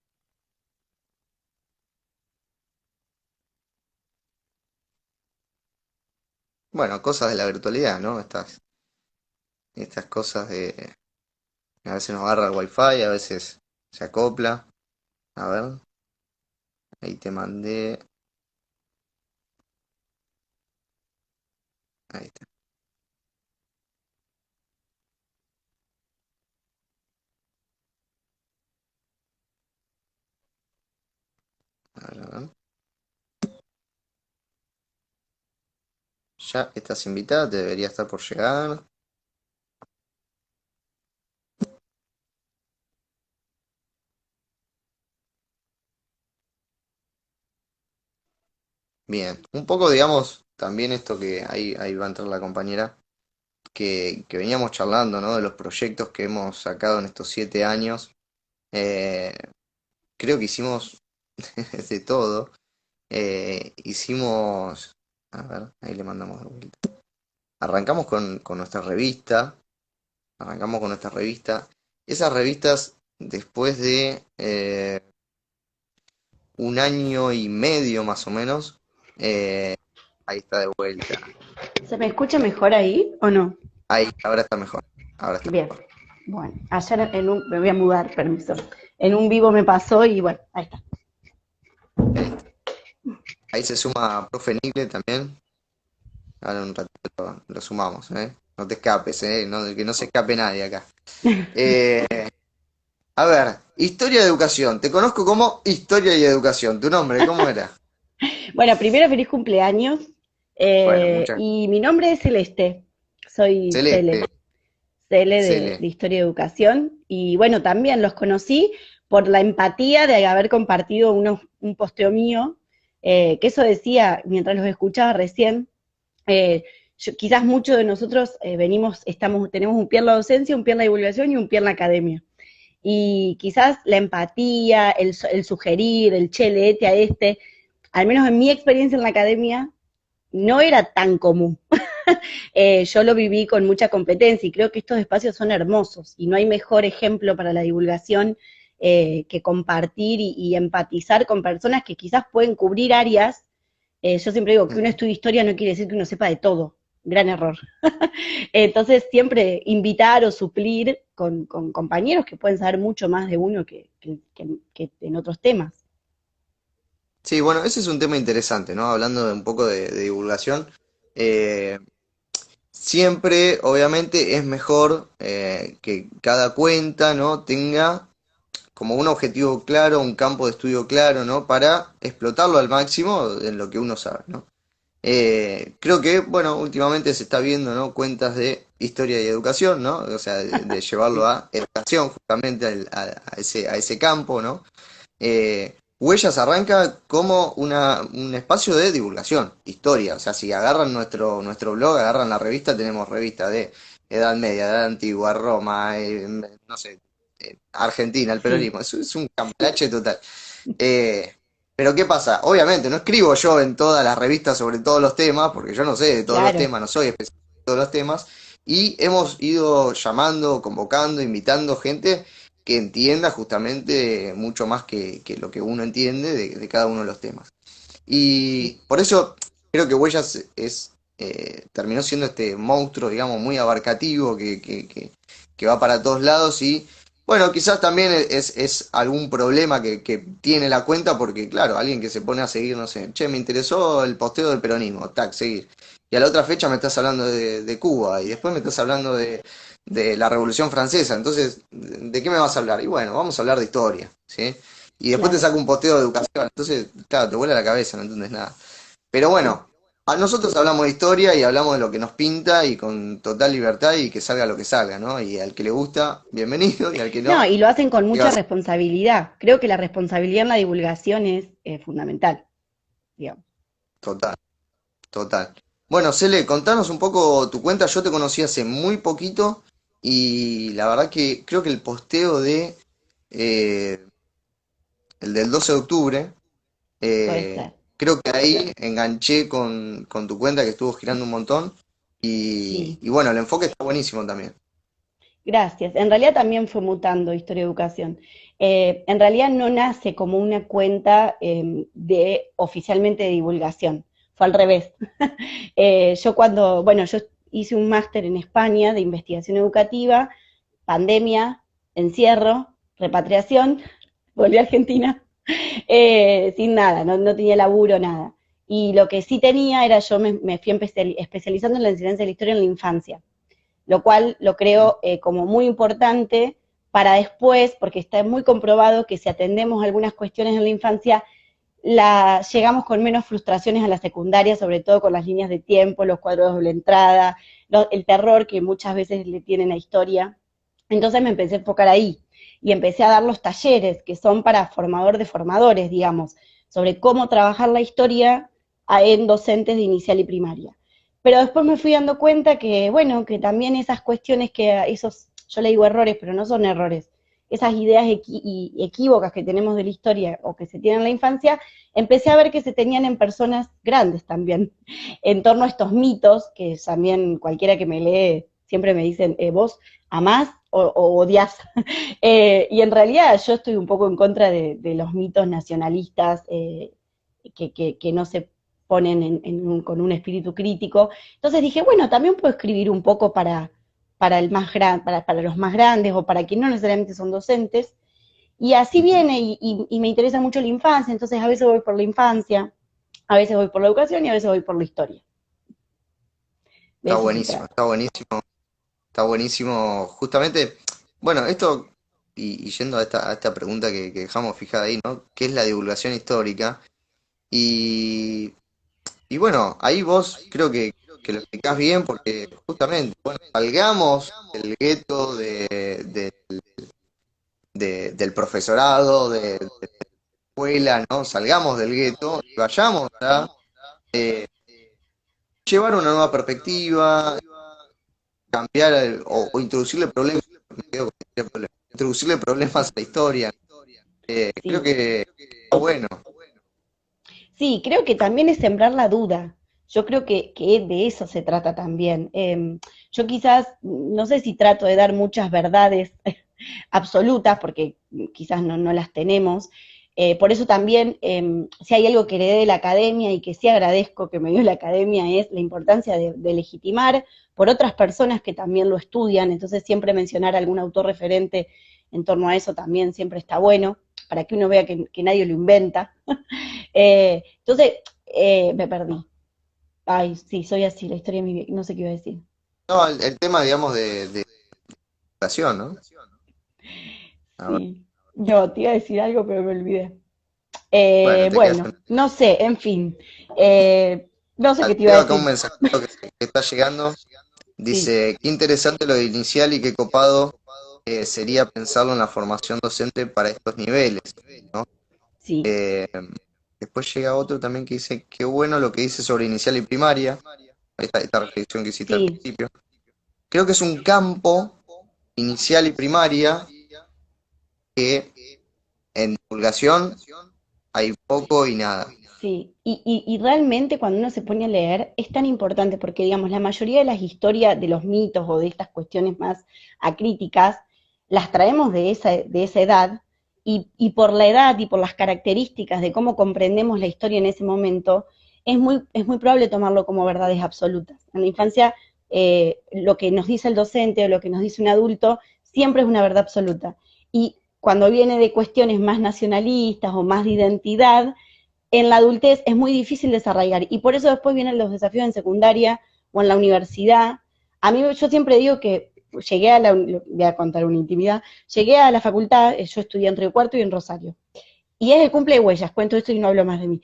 Bueno, cosas de la virtualidad, ¿no? Estas cosas de... A veces nos agarra el wifi, a veces se acopla. A ver, ahí te mandé. Ahí está. A ver. Ya estás invitada, te debería estar por llegar. Bien, un poco, digamos, también esto que ahí va a entrar la compañera, que veníamos charlando, ¿no? De los proyectos que hemos sacado en estos 7 años. Eh, Creo que hicimos de todo. Hicimos, a ver, ahí le mandamos de vuelta. Arrancamos con nuestra revista, arrancamos con nuestra revista. Esas revistas, después de 1 año y medio más o menos, eh, ahí está de vuelta. ¿Se me escucha mejor ahí o no? Ahí, ahora está mejor. Ahora está Bien. mejor. Bueno, ayer me voy a mudar, permiso. En un vivo me pasó y bueno, ahí está. Ahí está. Ahí se suma Profe Nicle también. Ahora un ratito lo sumamos, ¿eh? No te escapes, ¿eh? Que no se escape nadie acá. Eh, a ver, historia de educación. Te conozco como Historia y Educación. ¿Tu nombre cómo era? Bueno, primero feliz cumpleaños. Bueno, muchas Y mi nombre es Celeste. Soy Cele. Celeste, Cele de Cele. Historia y Educación. Y bueno, también los conocí por la empatía de haber compartido un posteo mío, que eso decía mientras los escuchaba recién. Quizás muchos de nosotros tenemos un pie en la docencia, un pie en la divulgación y un pie en la academia. Y quizás la empatía, el sugerir, el che, leete a este, al menos en mi experiencia en la academia, no era tan común. Yo lo viví con mucha competencia y creo que estos espacios son hermosos y no hay mejor ejemplo para la divulgación que compartir y empatizar con personas que quizás pueden cubrir áreas. Yo siempre digo que uno estudia historia no quiere decir que uno sepa de todo. Gran error. Entonces, siempre invitar o suplir con compañeros que pueden saber mucho más de uno que en otros temas. Sí, bueno, ese es un tema interesante, ¿no? Hablando de un poco de divulgación. Eh, Siempre, obviamente, es mejor que cada cuenta, ¿no? Tenga como un objetivo claro, un campo de estudio claro, ¿no? Para explotarlo al máximo en lo que uno sabe, ¿no? Creo que, bueno, últimamente se está viendo, ¿no? Cuentas de historia y educación, ¿no? O sea, de llevarlo Sí, a educación, justamente a ese campo, ¿no? Huellas arranca como un espacio de divulgación, historia. O sea, si agarran nuestro blog, agarran la revista, tenemos revista de Edad Media, Edad Antigua, Roma, no sé, Argentina, el sí, peronismo. Es un cambalache total. Eh, pero ¿qué pasa? Obviamente, no escribo yo en todas las revistas sobre todos los temas, porque yo no sé de todos los claro. temas, no soy especialista en todos los temas, y hemos ido llamando, convocando, invitando gente que entienda justamente mucho más que lo que uno entiende de cada uno de los temas. Y por eso creo que Huellas terminó siendo este monstruo, digamos, muy abarcativo que va para todos lados y bueno, quizás también es algún problema que tiene la cuenta porque, claro, alguien que se pone a seguir, no sé, che, me interesó el posteo del peronismo, tac, seguir. Y a la otra fecha me estás hablando de Cuba y después me estás hablando de la Revolución Francesa. Entonces, ¿de qué me vas a hablar? Y bueno, vamos a hablar de historia, ¿sí? Y después te Claro, saco un posteo de educación. Entonces, claro, te vuela la cabeza, no entiendes nada. Pero sí. bueno, a nosotros hablamos de historia y hablamos de lo que nos pinta y con total libertad y que salga lo que salga, ¿no? Y al que le gusta, bienvenido, y al que No, no, y lo hacen con ¿qué va a mucha hacer? responsabilidad. Creo que la responsabilidad en la divulgación es fundamental, digamos. Total, total. Bueno, Cele, contanos un poco tu cuenta. Yo te conocí hace muy poquito y la verdad que creo que el posteo de eh, el del 12 de octubre. Puede ser. Creo que ahí enganché con tu cuenta que estuvo girando un montón Sí. y bueno, el enfoque está buenísimo también. Gracias. En realidad también fue mutando Historia de Educación. En realidad no nace como una cuenta de oficialmente de divulgación. Fue al revés. Yo hice un máster en España de investigación educativa, pandemia, encierro, repatriación, volví a Argentina sin nada, no tenía laburo, nada. Y lo que sí tenía era, me fui especializando en la enseñanza de la historia en la infancia, lo cual lo creo como muy importante para después, porque está muy comprobado que si atendemos algunas cuestiones en la infancia, llegamos con menos frustraciones a la secundaria, sobre todo con las líneas de tiempo, los cuadros de doble entrada, el terror que muchas veces le tienen a historia. Entonces me empecé a enfocar ahí y empecé a dar los talleres que son para formador de formadores, digamos, sobre cómo trabajar la historia en docentes de inicial y primaria. Pero después me fui dando cuenta que, bueno, que también esas cuestiones yo le digo errores, pero no son errores, esas ideas equívocas que tenemos de la historia o que se tienen en la infancia, empecé a ver que se tenían en personas grandes también, en torno a estos mitos, que también cualquiera que me lee siempre me dicen, vos amás o odias. Y en realidad yo estoy un poco en contra de los mitos nacionalistas que no se ponen con un espíritu crítico. Entonces dije, bueno, también puedo escribir un poco para los más grandes o para quienes no necesariamente son docentes. Y así viene, y me interesa mucho la infancia, entonces a veces voy por la infancia, a veces voy por la educación y a veces voy por la historia. De Está eso se buenísimo, trata. está buenísimo, está buenísimo. Justamente, bueno, esto, y yendo a esta pregunta que dejamos fijada ahí, ¿no? ¿Qué es la divulgación histórica? Y, y bueno, ahí vos creo que lo explicás bien porque justamente, bueno, salgamos del gueto del profesorado, de la escuela, ¿no? Salgamos del gueto y vayamos a llevar una nueva perspectiva, cambiar o introducirle problemas, me quedo con introducirle problemas, introducirle problemas a la historia. Creo Sí. que está bueno. Sí, creo que también es sembrar la duda. Yo creo que de eso se trata también. Yo quizás, no sé si trato de dar muchas verdades absolutas, porque quizás no las tenemos. Por eso también, si hay algo que heredé de la academia y que sí agradezco que me dio la academia, es la importancia de legitimar por otras personas que también lo estudian. Entonces siempre mencionar algún autor referente en torno a eso también siempre está bueno, para que uno vea que nadie lo inventa. Me perdí. Ay, sí, soy así, la historia de mi vida, no sé qué iba a decir. No, el tema, digamos, de educación, ¿no? A ver, Sí, yo te iba a decir algo, pero me olvidé. bueno, te quedas Bueno, en... no sé, en fin. No sé qué te iba a Tengo acá un decir. mensajito que está llegando. Sí, Dice, qué interesante lo de inicial y qué copado sería pensarlo en la formación docente para estos niveles, ¿no? sí, Eh, Después llega otro también que dice, qué bueno lo que dice sobre inicial y primaria, esta reflexión que hiciste al sí. principio. Creo que es un campo, inicial y primaria, que en divulgación hay poco y nada. Sí, y realmente cuando uno se pone a leer es tan importante porque, digamos, la mayoría de las historias, de los mitos o de estas cuestiones más acríticas, las traemos de esa edad y por la edad y por las características de cómo comprendemos la historia en ese momento, es muy probable tomarlo como verdades absolutas. En la infancia, lo que nos dice el docente o lo que nos dice un adulto siempre es una verdad absoluta. Y cuando viene de cuestiones más nacionalistas o más de identidad, en la adultez es muy difícil desarraigar y por eso después vienen los desafíos en secundaria o en la universidad. A mí yo siempre digo que voy a contar una intimidad, llegué a la facultad, yo estudié en Río Cuarto y en Rosario. Y es el cumple de huellas, cuento esto y no hablo más de mí.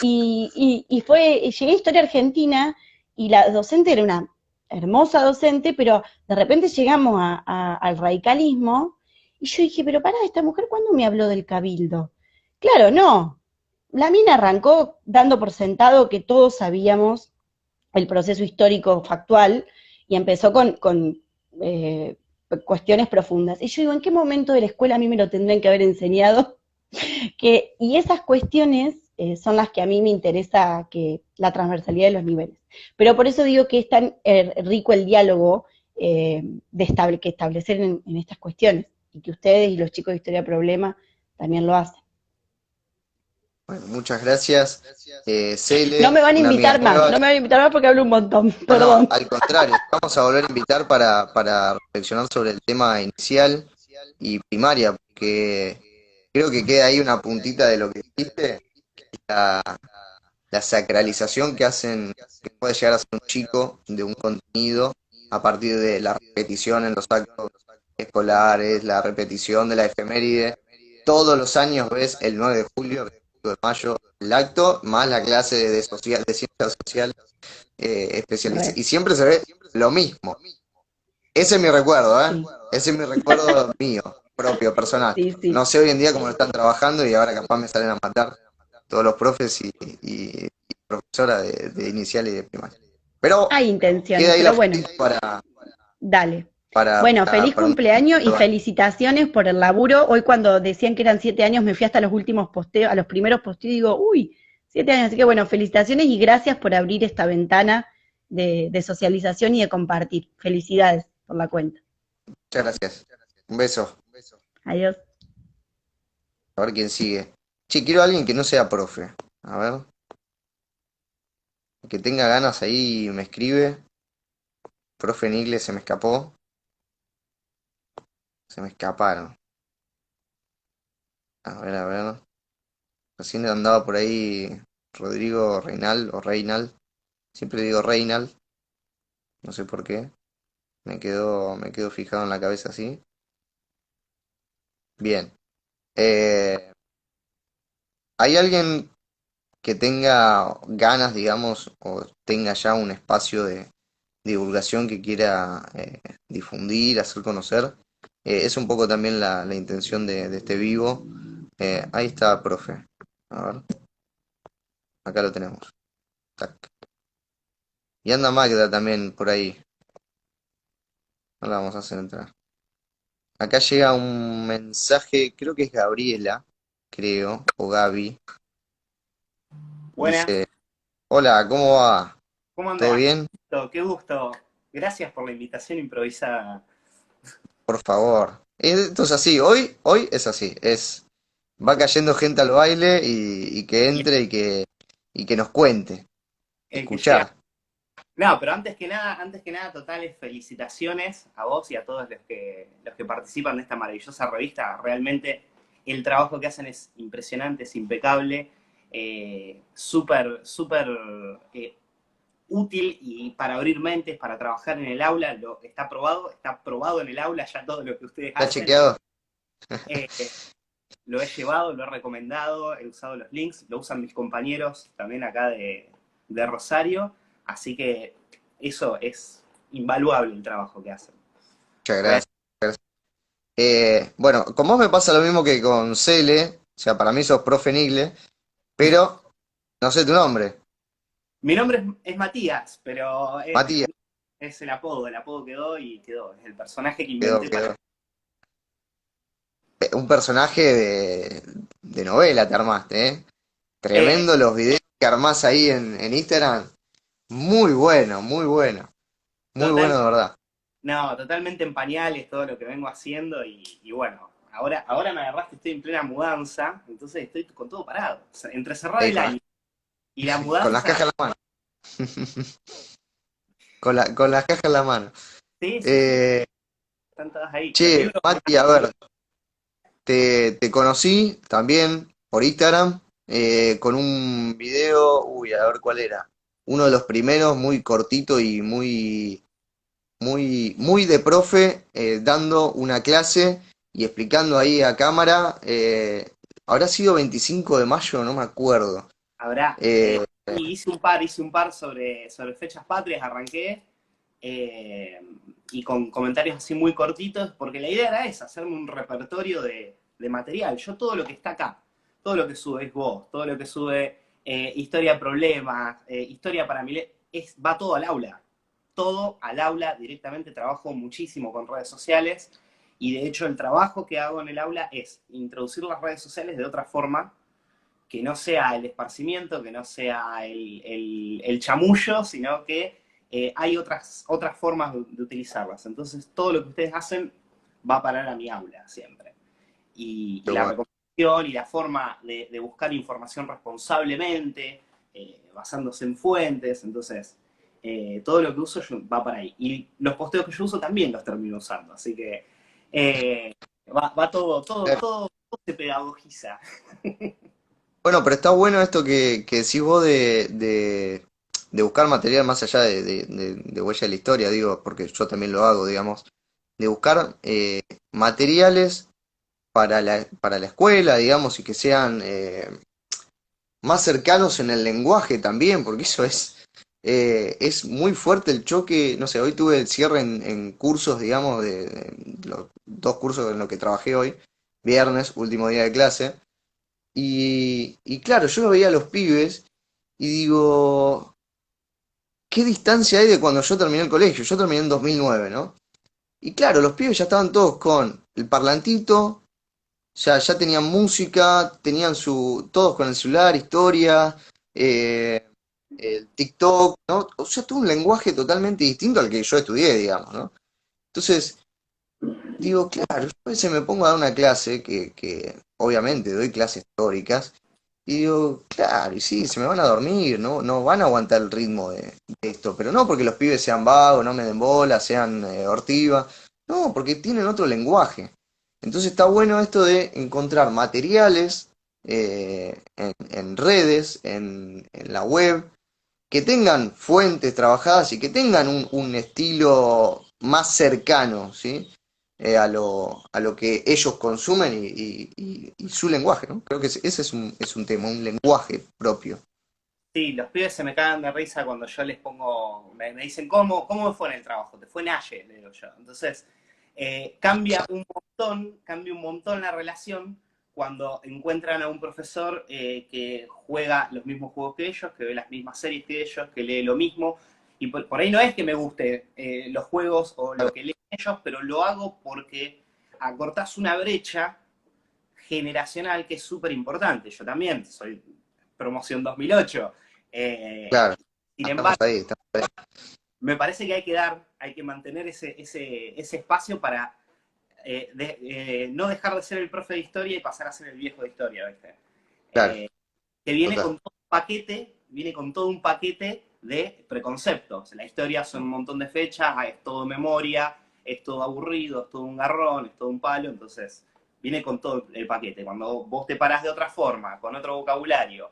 Llegué a Historia Argentina y la docente era una hermosa docente, pero de repente llegamos al radicalismo y yo dije, pero pará, esta mujer, ¿cuándo me habló del cabildo? Claro, no, la mina arrancó dando por sentado que todos sabíamos el proceso histórico factual y empezó con cuestiones profundas. Y yo digo, ¿en qué momento de la escuela a mí me lo tendrían que haber enseñado Y esas cuestiones son las que a mí me interesa, que la transversalidad de los niveles. Pero por eso digo que es tan rico el diálogo que establecer en estas cuestiones, y que ustedes y los chicos de Historia Problema también lo hacen. Bueno, muchas gracias. No Cele, me van a una amiga invitar más, nueva. no me van a invitar más porque hablo un montón, No, no, perdón. al contrario, vamos a volver a invitar para reflexionar sobre el tema inicial y primaria, porque creo que queda ahí una puntita de lo que dijiste, la, la sacralización que hacen, que puede llegar a ser un chico de un contenido a partir de la repetición en los actos escolares, la repetición de la efeméride. Todos los años ves el 9 de julio, el 5 de mayo, el acto, más la clase de ciencia social especializada. Re, Y siempre se ve lo mismo. Ese es mi recuerdo, ¿eh? sí, Ese es mi recuerdo mío, propio, personal. sí, sí. No sé hoy en día cómo lo están trabajando y ahora capaz me salen a matar todos los profes y profesora de inicial y de primaria. Pero Hay intenciones, queda ahí la pero bueno, puntita dale. Bueno, feliz para un cumpleaños y debate. felicitaciones por el laburo. Hoy cuando decían que eran 7 años, me fui hasta los últimos posteos, a los primeros posteos y digo, uy, 7 años. Así que bueno, felicitaciones y gracias por abrir esta ventana de socialización y de compartir. Felicidades por la cuenta. Muchas gracias. Un beso. Adiós. A ver quién sigue. Che, quiero a alguien que no sea profe. A ver. Que tenga ganas ahí me escribe. Profe en inglés se me escapó. Se me escaparon. A ver. Recién andaba por ahí Rodrigo Reinal o Reinal. Siempre digo Reinal. No sé por qué. Me quedo fijado en la cabeza así. Bien. Eh, ¿Hay alguien que tenga ganas, digamos, o tenga ya un espacio de divulgación que quiera difundir, hacer conocer? Es un poco también la intención de este vivo. Ahí está, profe. A ver, acá lo tenemos. Tac. Y anda Magda también por ahí. No la vamos a hacer entrar. Acá llega un mensaje, creo que es Gabriela, creo, o Gaby. Buenas, Dice, hola, ¿cómo va? ¿cómo ¿Todo andás? bien? Qué gusto. Gracias por la invitación improvisada. Por favor. Esto es así, hoy es así. Va cayendo gente al baile y que Y entre y que nos cuente. el que llega. Escuchar. No, pero antes que nada, totales felicitaciones a vos y a todos los que participan de esta maravillosa revista. Realmente el trabajo que hacen es impresionante, es impecable, súper útil y para abrir mentes, para trabajar en el aula. Está probado en el aula ya todo lo que ustedes ¿Está hacen. chequeado? Eh, lo he llevado, lo he recomendado, he usado los links, lo usan mis compañeros también acá de Rosario, así que eso es invaluable el trabajo que hacen. Muchas Real. gracias. Bueno, con vos me pasa lo mismo que con Cele, o sea, para mí sos profe en inglés, pero no sé tu nombre, Mi nombre es Matías, pero Matías, es el apodo quedó y quedó, es el personaje que inventé para... quedó. Un personaje de novela te armaste, ¿eh? Eh, Tremendo los videos que armás ahí en Instagram. Muy bueno, muy total, bueno de verdad. no, totalmente en pañales todo lo que vengo haciendo y bueno, ahora me agarraste, estoy en plena mudanza, entonces estoy con todo parado. O sea, entre cerrar Ahí el año y la con las mudanza, cajas en la mano. Con las cajas en la mano. sí, Eh, están todas ahí. Los che, libros, Mati, a ver, te conocí también por Instagram con un video, uy, a ver cuál era. Uno de los primeros, muy cortito y muy de profe, dando una clase y explicando ahí a cámara. Habrá sido 25 de mayo, no me acuerdo. habrá. Eh, Y hice un par sobre fechas patrias, arranqué, eh, y con comentarios así muy cortitos, porque la idea era esa, hacerme un repertorio de material. Yo todo lo que está acá, todo lo que sube es vos, todo lo que sube historia problemas, historia para mí, va todo al aula directamente, trabajo muchísimo con redes sociales Y de hecho el trabajo que hago en el aula es introducir las redes sociales de otra forma, que no sea el esparcimiento, que no sea el chamullo, sino que hay otras formas de utilizarlas. Entonces todo lo que ustedes hacen va a parar a mi aula siempre. Y la recomendación y la forma de buscar información responsablemente, basándose en fuentes, entonces todo lo que uso va para ahí. Y los posteos que yo uso también los termino usando, así que va todo se pedagogiza. Bueno, pero está bueno esto que decís vos de buscar material más allá de Huella de la Historia, digo, porque yo también lo hago, digamos, de buscar materiales para la escuela, digamos, y que sean más cercanos en el lenguaje también, porque eso es muy fuerte el choque. No sé, hoy tuve el cierre en cursos, digamos, de los 2 cursos en los que trabajé hoy, viernes, último día de clase, y claro, yo lo veía a los pibes y digo, ¿qué distancia hay de cuando yo terminé el colegio? Yo terminé en 2009, ¿no? Y claro, los pibes ya estaban todos con el parlantito, ya tenían música, todos con el celular, historia, eh, el TikTok, ¿no? O sea, todo un lenguaje totalmente distinto al que yo estudié, digamos, ¿no? Entonces, digo, claro, yo a veces me pongo a dar una clase, que obviamente doy clases teóricas, y digo, claro, y sí, se me van a dormir, no van a aguantar el ritmo de esto, pero no porque los pibes sean vagos, no me den bola, sean hortivas, no, porque tienen otro lenguaje. Entonces está bueno esto de encontrar materiales en redes, en la web, que tengan fuentes trabajadas y que tengan un estilo más cercano, ¿sí? A lo que ellos consumen y su lenguaje, ¿no? Creo que ese es un tema, un lenguaje propio. Sí, los pibes se me cagan de risa cuando yo les pongo, me dicen, ¿cómo me fue en el trabajo? Te fue Naye, le digo yo. Entonces, cambia un montón la relación cuando encuentran a un profesor que juega los mismos juegos que ellos, que ve las mismas series que ellos, que lee lo mismo. Y por ahí no es que me guste los juegos o lo que leen ellos, pero lo hago porque acortás una brecha generacional que es súper importante. Yo también soy promoción 2008. Claro, Sin estamos embargo, ahí, estamos ahí. me parece que hay que mantener ese espacio para no dejar de ser el profe de historia y pasar a ser el viejo de historia, ¿viste? Claro, Que viene total. con todo un paquete, viene con todo un paquete de preconceptos. La historia son un montón de fechas, es todo memoria, es todo aburrido, es todo un garrón, es todo un palo, entonces viene con todo el paquete. Cuando vos te parás de otra forma, con otro vocabulario,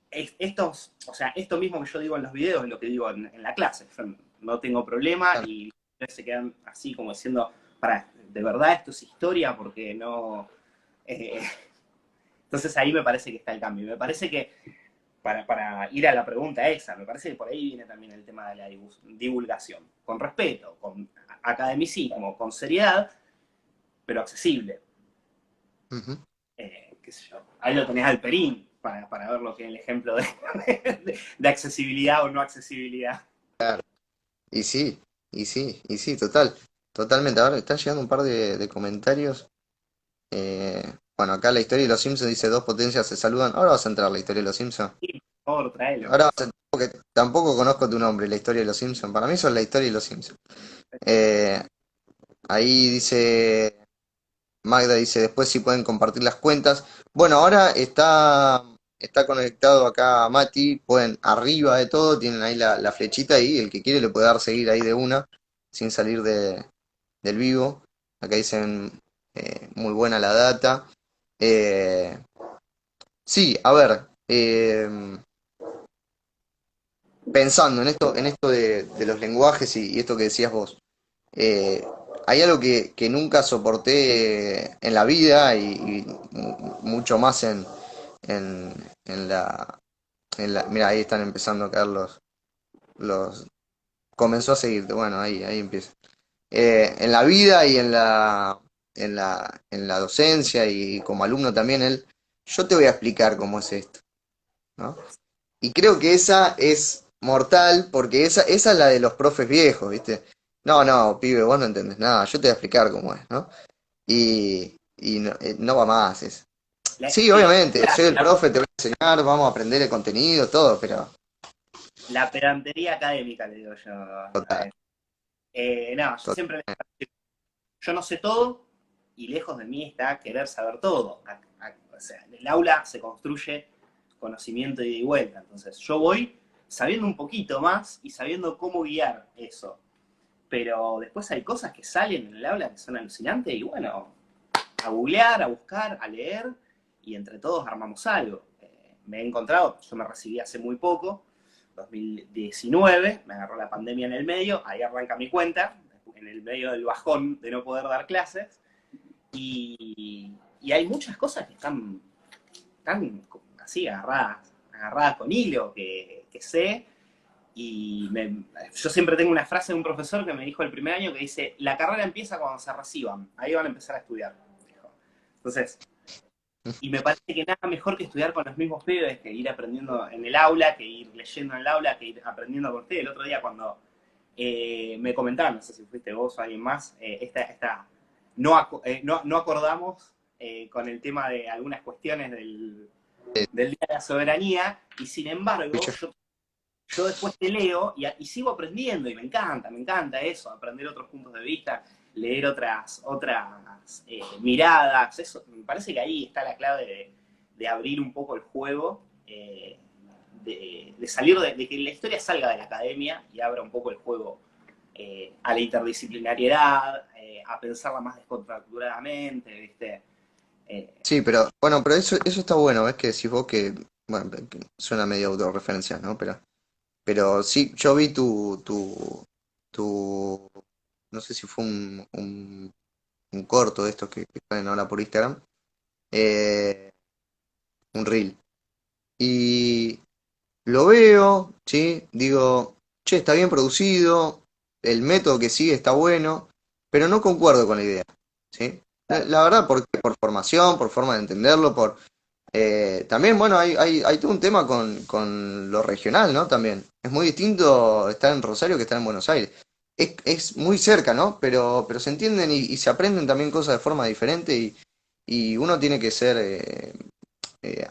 esto mismo que yo digo en los videos es lo que digo en la clase. Yo no tengo problema Claro. y se quedan así como diciendo, de verdad esto es historia porque no... eh, entonces ahí me parece que está el cambio. Me parece que, para ir a la pregunta esa, me parece que por ahí viene también el tema de la divulgación. Con respeto, con academicismo, con seriedad, pero accesible. Ujú. Qué sé yo. Ahí lo tenés al Perín para ver lo que es el ejemplo de accesibilidad o no accesibilidad. Y sí, total, totalmente. Ahora están llegando un par de comentarios. Bueno, acá la historia de los Simpsons dice: dos potencias se saludan. Ahora vas a entrar la historia de los Simpsons. Sí, por favor, tráelo. Ahora vas a entrar porque tampoco conozco tu nombre, la historia de los Simpsons. Para mí eso es la historia de los Simpsons. Eh, Ahí dice, Magda dice, después si pueden compartir las cuentas. Bueno, ahora está conectado acá Mati, pueden arriba de todo, tienen ahí la flechita y el que quiere le puede dar seguir ahí de una, sin salir del vivo. Acá dicen, muy buena la data. Eh, sí, a ver, pensando en esto de los lenguajes y esto que decías vos. Eh, Hay algo que nunca soporté en la vida y mucho más en, en la... Mira, ahí están empezando a caer los... Comenzó a seguirte, bueno, ahí empieza. En la vida y en la docencia y como alumno también, yo te voy a explicar cómo es esto, ¿no? Y creo que esa es mortal, porque esa es la de los profes viejos, ¿viste? No, pibe, vos no entendés nada, yo te voy a explicar cómo es, ¿no? y no, no va más. Sí, Sí, obviamente, soy el profe, te voy a enseñar, vamos a aprender el contenido, todo, pero la pedantería académica, le digo yo. total, No, yo total. siempre le digo, yo no sé todo y lejos de mí está querer saber todo. O sea, en el aula se construye conocimiento ida y vuelta. Entonces, yo voy sabiendo un poquito más y sabiendo cómo guiar eso. Pero después hay cosas que salen en el aula que son alucinantes y bueno, a googlear, a buscar, a leer y entre todos armamos algo. Me he encontrado, yo me recibí hace muy poco, 2019, me agarró la pandemia en el medio, ahí arranca mi cuenta, en el medio del bajón de no poder dar clases, y hay muchas cosas que están así agarradas con hilo, que sé, yo siempre tengo una frase de un profesor que me dijo el primer año que dice, la carrera empieza cuando se reciban, ahí van a empezar a estudiar. Entonces, y me parece que nada mejor que estudiar con los mismos pibes, que ir aprendiendo en el aula, que ir leyendo en el aula, que ir aprendiendo con ustedes. El otro día cuando me comentaban, no sé si fuiste vos o alguien más, no acordamos con el tema de algunas cuestiones del Día de la Soberanía, y sin embargo, yo después te leo y sigo aprendiendo, y me encanta eso, aprender otros puntos de vista, leer otras miradas, eso, me parece que ahí está la clave de abrir un poco el juego, de salir de que la historia salga de la academia y abra un poco el juego a la interdisciplinariedad, a pensarla más descontracturadamente, ¿viste? Sí, pero bueno, pero eso está bueno, ves que decís vos que, bueno, que suena medio autorreferencia, ¿no? Pero sí, yo vi tu, no sé si fue un corto de estos que salen ahora por Instagram, eh, un reel. Y lo veo, ¿sí? Digo, che, está bien producido, el método que sigue está bueno, pero no concuerdo con la idea, ¿sí? Claro. La verdad, por formación, por forma de entenderlo, también, bueno, hay todo un tema con lo regional, ¿no? También. Es muy distinto estar en Rosario que estar en Buenos Aires. Es muy cerca, ¿no? Pero se entienden y se aprenden también cosas de forma diferente y uno tiene que ser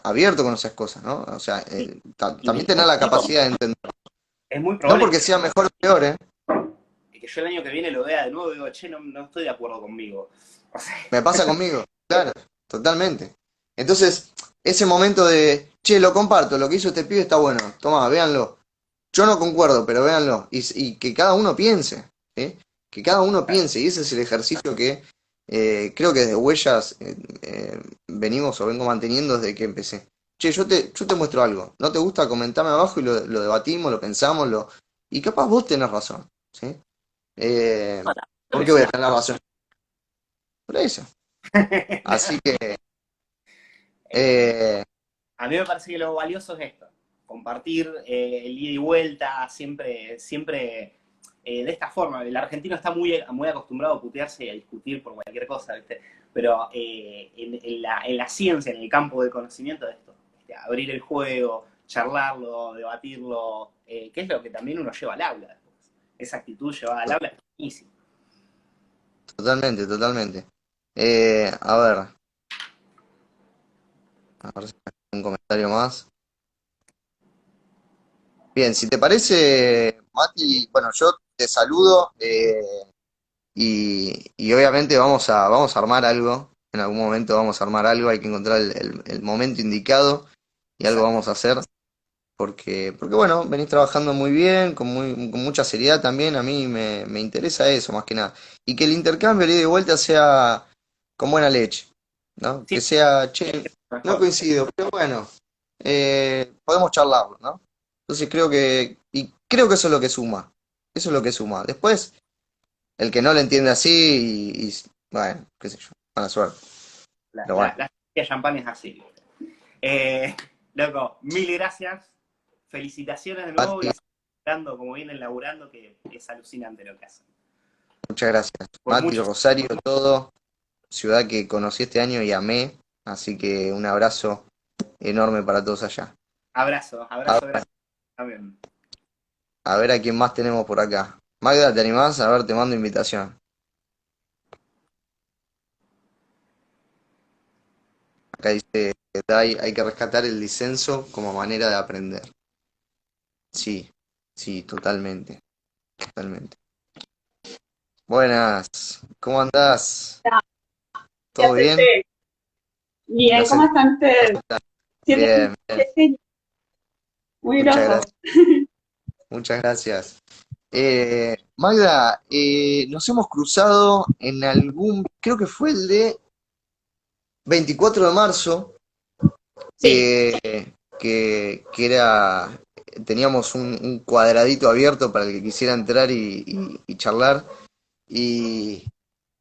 abierto con esas cosas, ¿no? O sea, Y también tener la capacidad de entender. es muy No probable porque sea mejor o peor, ¿eh? que yo el año que viene lo vea de nuevo y digo, che, no estoy de acuerdo conmigo. O sea, Me pasa conmigo, claro, totalmente. Entonces, ese momento de, che, lo comparto, lo que hizo este pibe está bueno, toma, véanlo. Yo no concuerdo, pero véanlo. Y que cada uno piense, ¿sí? Que cada uno piense, y ese es el ejercicio que creo que desde Huellas venimos o vengo manteniendo desde que empecé. Che, yo te muestro algo. ¿No te gusta? Comentame abajo y lo debatimos, lo pensamos, y capaz vos tenés razón, ¿sí? Eh, bueno, ¿Por creo qué que voy a sí. tener razón? Por eso. Así que, Eh, eh, a mí me parece que lo valioso es esto, compartir el ida y vuelta, siempre de esta forma. El argentino está muy acostumbrado a putearse y a discutir por cualquier cosa, ¿viste? Pero en la ciencia, en el campo del conocimiento de esto, ¿viste? Abrir el juego, charlarlo, debatirlo, que es lo que también uno lleva al aula después. Esa actitud llevada al aula es buenísima. totalmente, totalmente. A ver si hay un comentario más. Bien, si te parece, Mati, bueno, yo te saludo y obviamente vamos a armar algo. En algún momento vamos a armar algo, hay que encontrar el momento indicado y algo Exacto. vamos a hacer. Porque bueno, venís trabajando muy bien, con mucha seriedad también, a mí me interesa eso más que nada. Y que el intercambio, el ida y vuelta sea con buena leche, ¿no? Que Siempre sea, che, no mejor. coincido, pero bueno, podemos charlarlo, ¿no? Entonces creo que eso es lo que suma, eso es lo que suma. Después, el que no lo entiende así, bueno, qué sé yo, mala suerte, La, pero bueno, la, la champán es así. Loco, mil gracias. Felicitaciones de nuevo y Mati, laburando como vienen laburando, que es alucinante lo que hacen. muchas gracias. Por Mati, muchos Rosario, todo. Ciudad que conocí este año y amé, así que un abrazo enorme para todos allá. abrazos, A, abrazo, gracias también. a ver a quién más tenemos por acá. Magda, ¿te animás? A ver, te mando invitación. Acá dice Dai, hay que rescatar el disenso como manera de aprender. Sí, sí, totalmente, totalmente. Buenas, ¿cómo andás? ¿Qué ¿Todo hace bien? usted? ¿Qué Bien, ¿cómo haces? están ustedes? Bien, bien, Muy muchas grosos. gracias, muchas gracias. Magda, nos hemos cruzado en algún, creo que fue el de 24 de marzo, Sí, que era, teníamos un cuadradito abierto para el que quisiera entrar y charlar, y,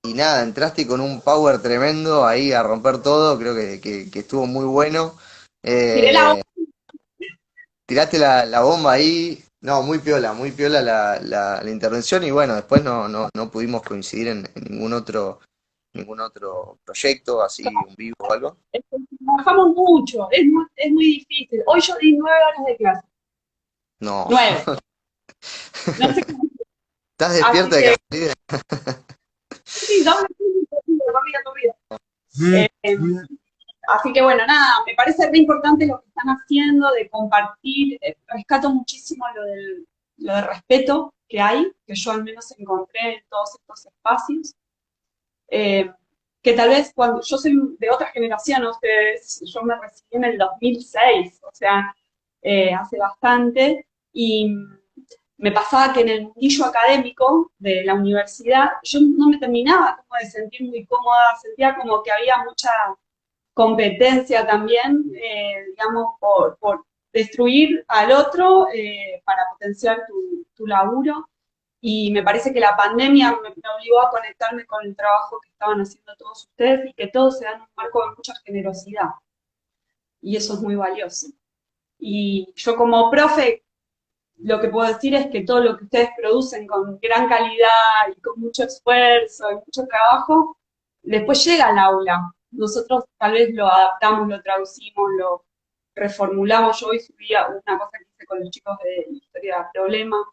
y nada, entraste con un power tremendo ahí a romper todo, creo que estuvo muy bueno. tiré la Eh, Tiraste la bomba ahí, no, muy piola la intervención, y bueno, después no pudimos coincidir en ningún otro proyecto, así, un vivo o algo. trabajamos mucho, es muy difícil. Hoy yo di 9 horas de clase, No, 9. No sé cómo. ¿estás Así despierta de que casualidad? sí, doble turno, corrida. Así que bueno, nada, me parece re importante lo que están haciendo de compartir. Rescato muchísimo lo del respeto que hay, que yo al menos encontré en todos estos espacios. eh, que tal vez cuando yo soy de otra generación, ustedes, yo me recibí en el 2006, o sea, hace bastante, y me pasaba que en el mundillo académico de la universidad yo no me terminaba como de sentir muy cómoda, sentía como que había mucha competencia también, digamos, por destruir al otro para potenciar tu laburo. Y me parece que la pandemia me obligó a conectarme con el trabajo que estaban haciendo todos ustedes y que todos se dan un marco de mucha generosidad. Y eso es muy valioso. Y yo como profe, lo que puedo decir es que todo lo que ustedes producen con gran calidad y con mucho esfuerzo y mucho trabajo, después llega al aula. Nosotros tal vez lo adaptamos, lo traducimos, lo reformulamos. Yo hoy subí una cosa que hice con los chicos de Historia de Problemas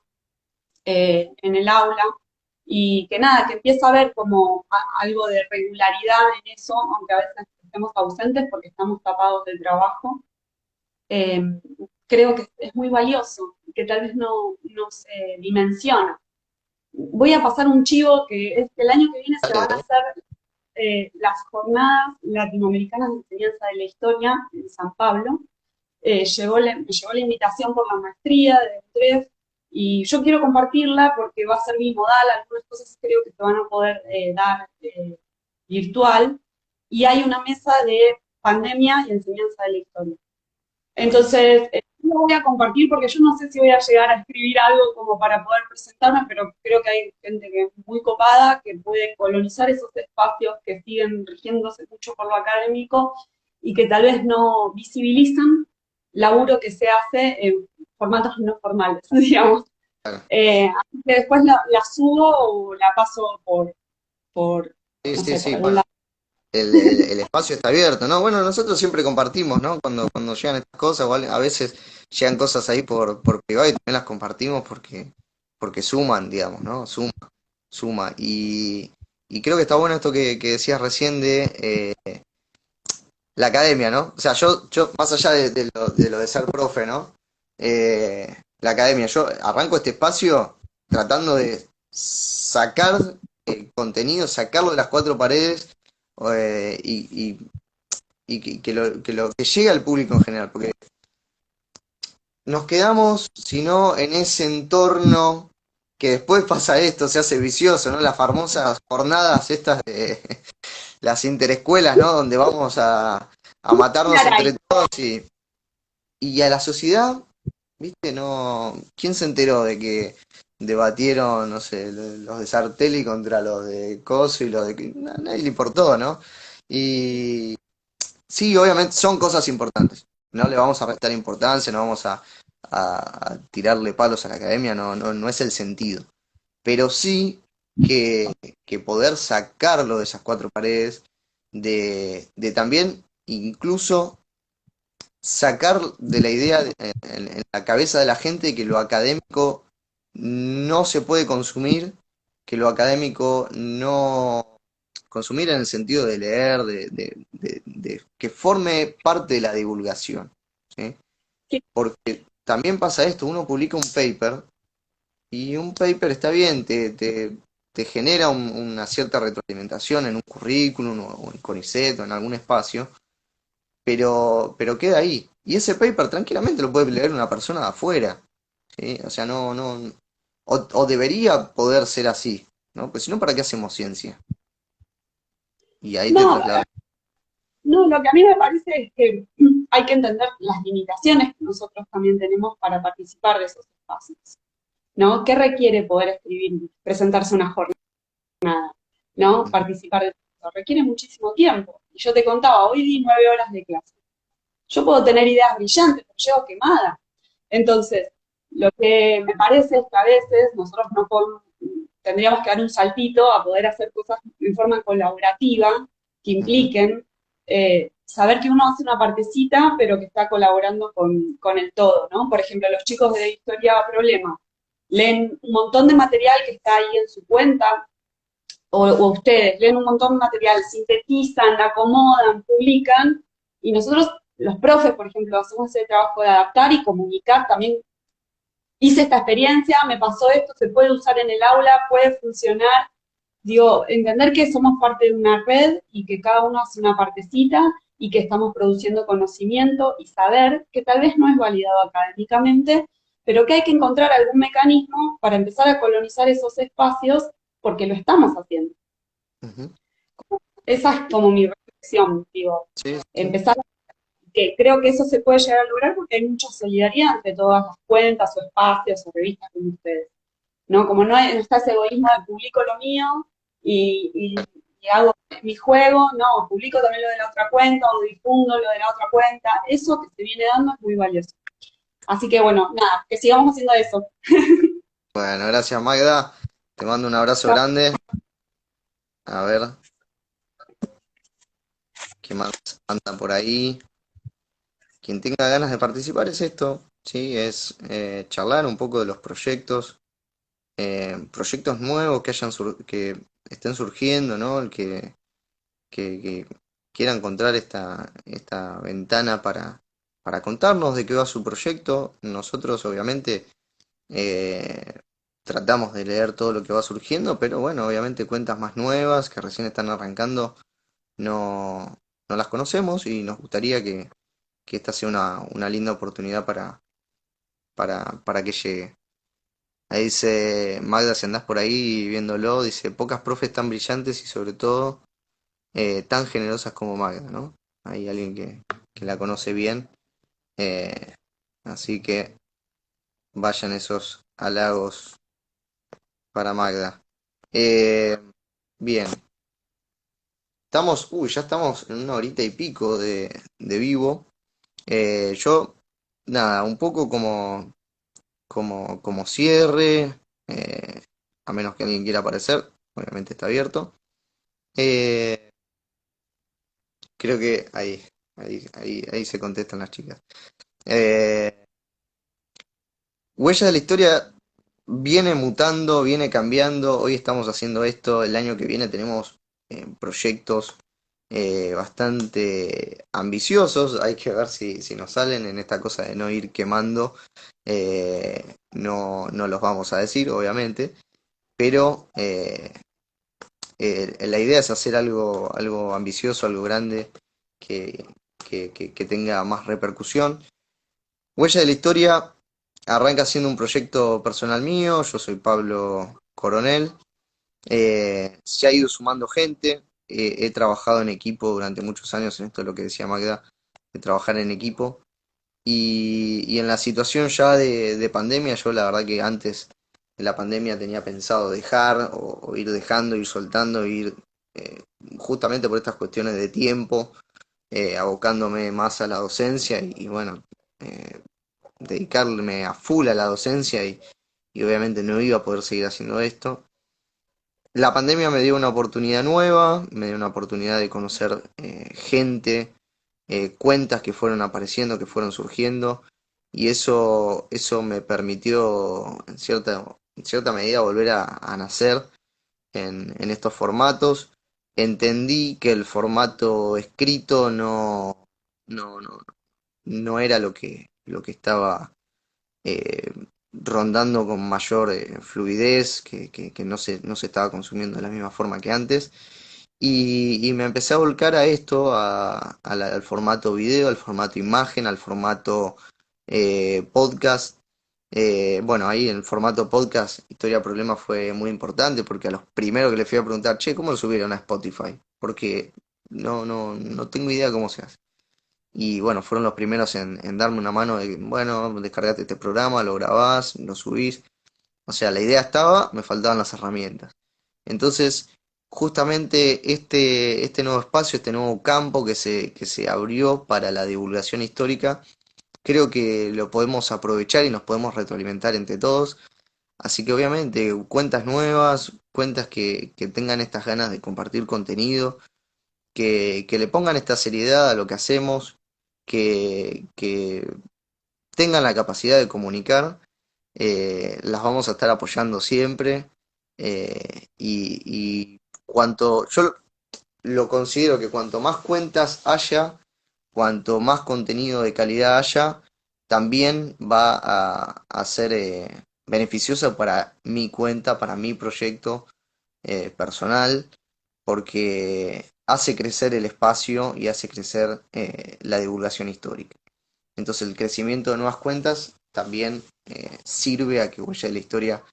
en el aula y que nada, que empieza a haber como algo de regularidad en eso, aunque a veces estemos ausentes porque estamos tapados del trabajo. eh, Creo que es muy valioso y que tal vez no se dimensiona. Voy a pasar un chivo que es que el año que viene se Dale, van a dale. hacer las jornadas latinoamericanas de enseñanza de la historia en San Pablo. Me llegó la invitación por la maestría de UTREF y yo quiero compartirla porque va a ser bimodal, algunas cosas creo que se van a poder dar virtual, y hay una mesa de pandemia y enseñanza de la historia. Buenísimo. Entonces, lo voy a compartir porque yo no sé si voy a llegar a escribir algo como para poder presentarme, pero creo que hay gente que es muy copada, que puede colonizar esos espacios que siguen rigiéndose mucho por lo académico y que tal vez no visibilizan laburo que se hace en formatos no formales, digamos. Claro. Así que después la subo o la paso por, Sí, no sí, sé, por sí, algún bueno, lado. el espacio está abierto, ¿no? Bueno, nosotros siempre compartimos, ¿no? Cuando llegan estas cosas, o a veces llegan cosas ahí por privado y también las compartimos porque suman, digamos, ¿no? Suma. Y creo que está bueno esto que decías recién de la academia, ¿no? O sea, yo más allá de lo de ser profe, ¿no? La academia, yo arranco este espacio tratando de sacar el contenido, sacarlo de las cuatro paredes, y que llegue al público en general, porque nos quedamos, si no, en ese entorno que después pasa esto, se hace vicioso, ¿no? Las famosas jornadas estas de las interescuelas, ¿no? Donde vamos a matarnos Caray, entre todos y a la sociedad, ¿viste? No, ¿quién se enteró de que debatieron, no sé, los de Sartelli contra los de Coso y los de... Nadie le importó, ¿no? Y sí, obviamente son cosas importantes. No le vamos a restar importancia, no vamos a tirarle palos a la academia, no es el sentido. Pero sí que, que poder sacarlo de esas cuatro paredes, de también incluso sacar de la idea en la cabeza de la gente que lo académico no se puede consumir, que lo académico no, consumir en el sentido de leer, de que forme parte de la divulgación, ¿sí? Sí. Porque también pasa esto, uno publica un paper y un paper está bien, te genera una cierta retroalimentación en un currículum o en CONICET o en algún espacio, pero queda ahí. Y ese paper tranquilamente lo puede leer una persona de afuera, ¿sí? O sea, o debería poder ser así, ¿no? Pues si no, ¿para qué hacemos ciencia? Y ahí te No, traslado. no, lo que a mí me parece es que hay que entender las limitaciones que nosotros también tenemos para participar de esos espacios, ¿no? ¿Qué requiere poder escribir, presentarse a una jornada, ¿no? Participar de eso? Requiere muchísimo tiempo. Y yo te contaba, hoy di 9 horas de clase. Yo puedo tener ideas brillantes, pero llego quemada. Entonces, lo que me parece es que a veces nosotros no podemos, tendríamos que dar un saltito a poder hacer cosas en forma colaborativa que impliquen saber que uno hace una partecita, pero que está colaborando con el todo, ¿no? Por ejemplo, los chicos de Historia Problema leen un montón de material que está ahí en su cuenta, o ustedes leen un montón de material, sintetizan, acomodan, publican, y nosotros, los profes, por ejemplo, hacemos ese trabajo de adaptar y comunicar también. Hice esta experiencia, me pasó esto, se puede usar en el aula, puede funcionar. Digo, entender que somos parte de una red y que cada uno hace una partecita y que estamos produciendo conocimiento y saber que tal vez no es validado académicamente, pero que hay que encontrar algún mecanismo para empezar a colonizar esos espacios porque lo estamos haciendo. Ujú. Esa es como mi reflexión, digo, Sí, sí. empezar, que creo que eso se puede llegar a lograr porque hay mucha solidaridad entre todas las cuentas o espacios o revistas como ustedes, ¿no? Como no está ese egoísmo de publico lo mío y hago mi juego, no, publico también lo de la otra cuenta o difundo lo de la otra cuenta, eso que se viene dando es muy valioso. Así que bueno, nada, que sigamos haciendo eso. Bueno, gracias Magda. Te mando un abrazo grande. A ver, ¿qué más anda por ahí? Quien tenga ganas de participar es esto, ¿sí? Es charlar un poco de los proyectos, proyectos nuevos que estén surgiendo, ¿no? El que quiera encontrar esta ventana para contarnos de qué va su proyecto. Nosotros obviamente eh, tratamos de leer todo lo que va surgiendo, pero bueno, obviamente cuentas más nuevas que recién están arrancando no, no las conocemos y nos gustaría que esta sea una linda oportunidad para que llegue. Ahí dice Magda, si andás por ahí viéndolo, dice, pocas profes tan brillantes y sobre todo tan generosas como Magda, ¿no? Hay alguien que la conoce bien, eh, así que vayan esos halagos para Magda. Eh, bien, ya estamos en una horita y pico de vivo. Yo, nada, un poco como cierre, eh, a menos que alguien quiera aparecer, obviamente está abierto. Eh, Creo que ahí se contestan las chicas. Eh, Huella de la historia viene mutando, viene cambiando. Hoy estamos haciendo esto, el año que viene tenemos proyectos bastante ambiciosos. Hay que ver si nos salen en esta cosa de no ir quemando. No los vamos a decir, obviamente, pero la idea es hacer algo ambicioso, algo grande, que, que tenga más repercusión. Huella de la historia arranca siendo un proyecto personal mío, yo soy Pablo Coronel, se ha ido sumando gente, he trabajado en equipo durante muchos años, en esto es lo que decía Magda, de trabajar en equipo, y en la situación ya de pandemia, yo la verdad que antes de la pandemia tenía pensado dejar o ir dejando, ir soltando, ir justamente por estas cuestiones de tiempo, abocándome más a la docencia y bueno, eh, dedicarme a full a la docencia y obviamente no iba a poder seguir haciendo esto. La pandemia me dio una oportunidad nueva, me dio una oportunidad de conocer gente, cuentas que fueron apareciendo, que fueron surgiendo, y eso me permitió en cierta medida volver a nacer en estos formatos. entendí que el formato escrito no, no, no era lo que estaba eh, rondando con mayor fluidez, que no se estaba consumiendo de la misma forma que antes. Y me empecé a volcar a esto, al formato video, al formato imagen, al formato podcast. Bueno, ahí en el formato podcast, Historia Problema fue muy importante porque a los primeros que les fui a preguntar, che, ¿cómo lo subieron a Spotify? Porque no tengo idea cómo se hace. Y bueno, fueron los primeros en darme una mano de, bueno, descargate este programa, lo grabás, lo subís. O sea, la idea estaba, me faltaban las herramientas. Entonces, justamente este nuevo espacio, este nuevo campo que se abrió para la divulgación histórica, creo que lo podemos aprovechar y nos podemos retroalimentar entre todos. Así que obviamente, cuentas nuevas, cuentas que tengan estas ganas de compartir contenido, que le pongan esta seriedad a lo que hacemos, que tengan la capacidad de comunicar, las vamos a estar apoyando siempre. Y yo lo considero que cuanto más cuentas haya, cuanto más contenido de calidad haya, también va a ser beneficioso para mi cuenta, para mi proyecto personal, porque hace crecer el espacio y hace crecer la divulgación histórica. Entonces el crecimiento de nuevas cuentas también sirve a que Huella de la Historia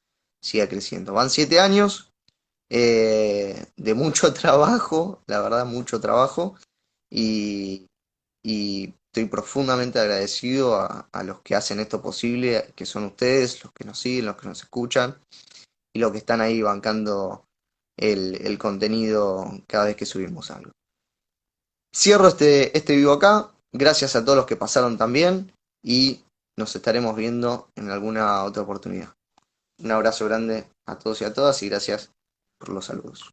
siga creciendo. Van 7 años de mucho trabajo, la verdad, mucho trabajo, y, y estoy profundamente agradecido a los que hacen esto posible, que son ustedes, los que nos siguen, los que nos escuchan, y los que están ahí bancando el contenido cada vez que subimos algo. Cierro este vivo acá. Gracias a todos los que pasaron también y nos estaremos viendo en alguna otra oportunidad. Un abrazo grande a todos y a todas y gracias por los saludos.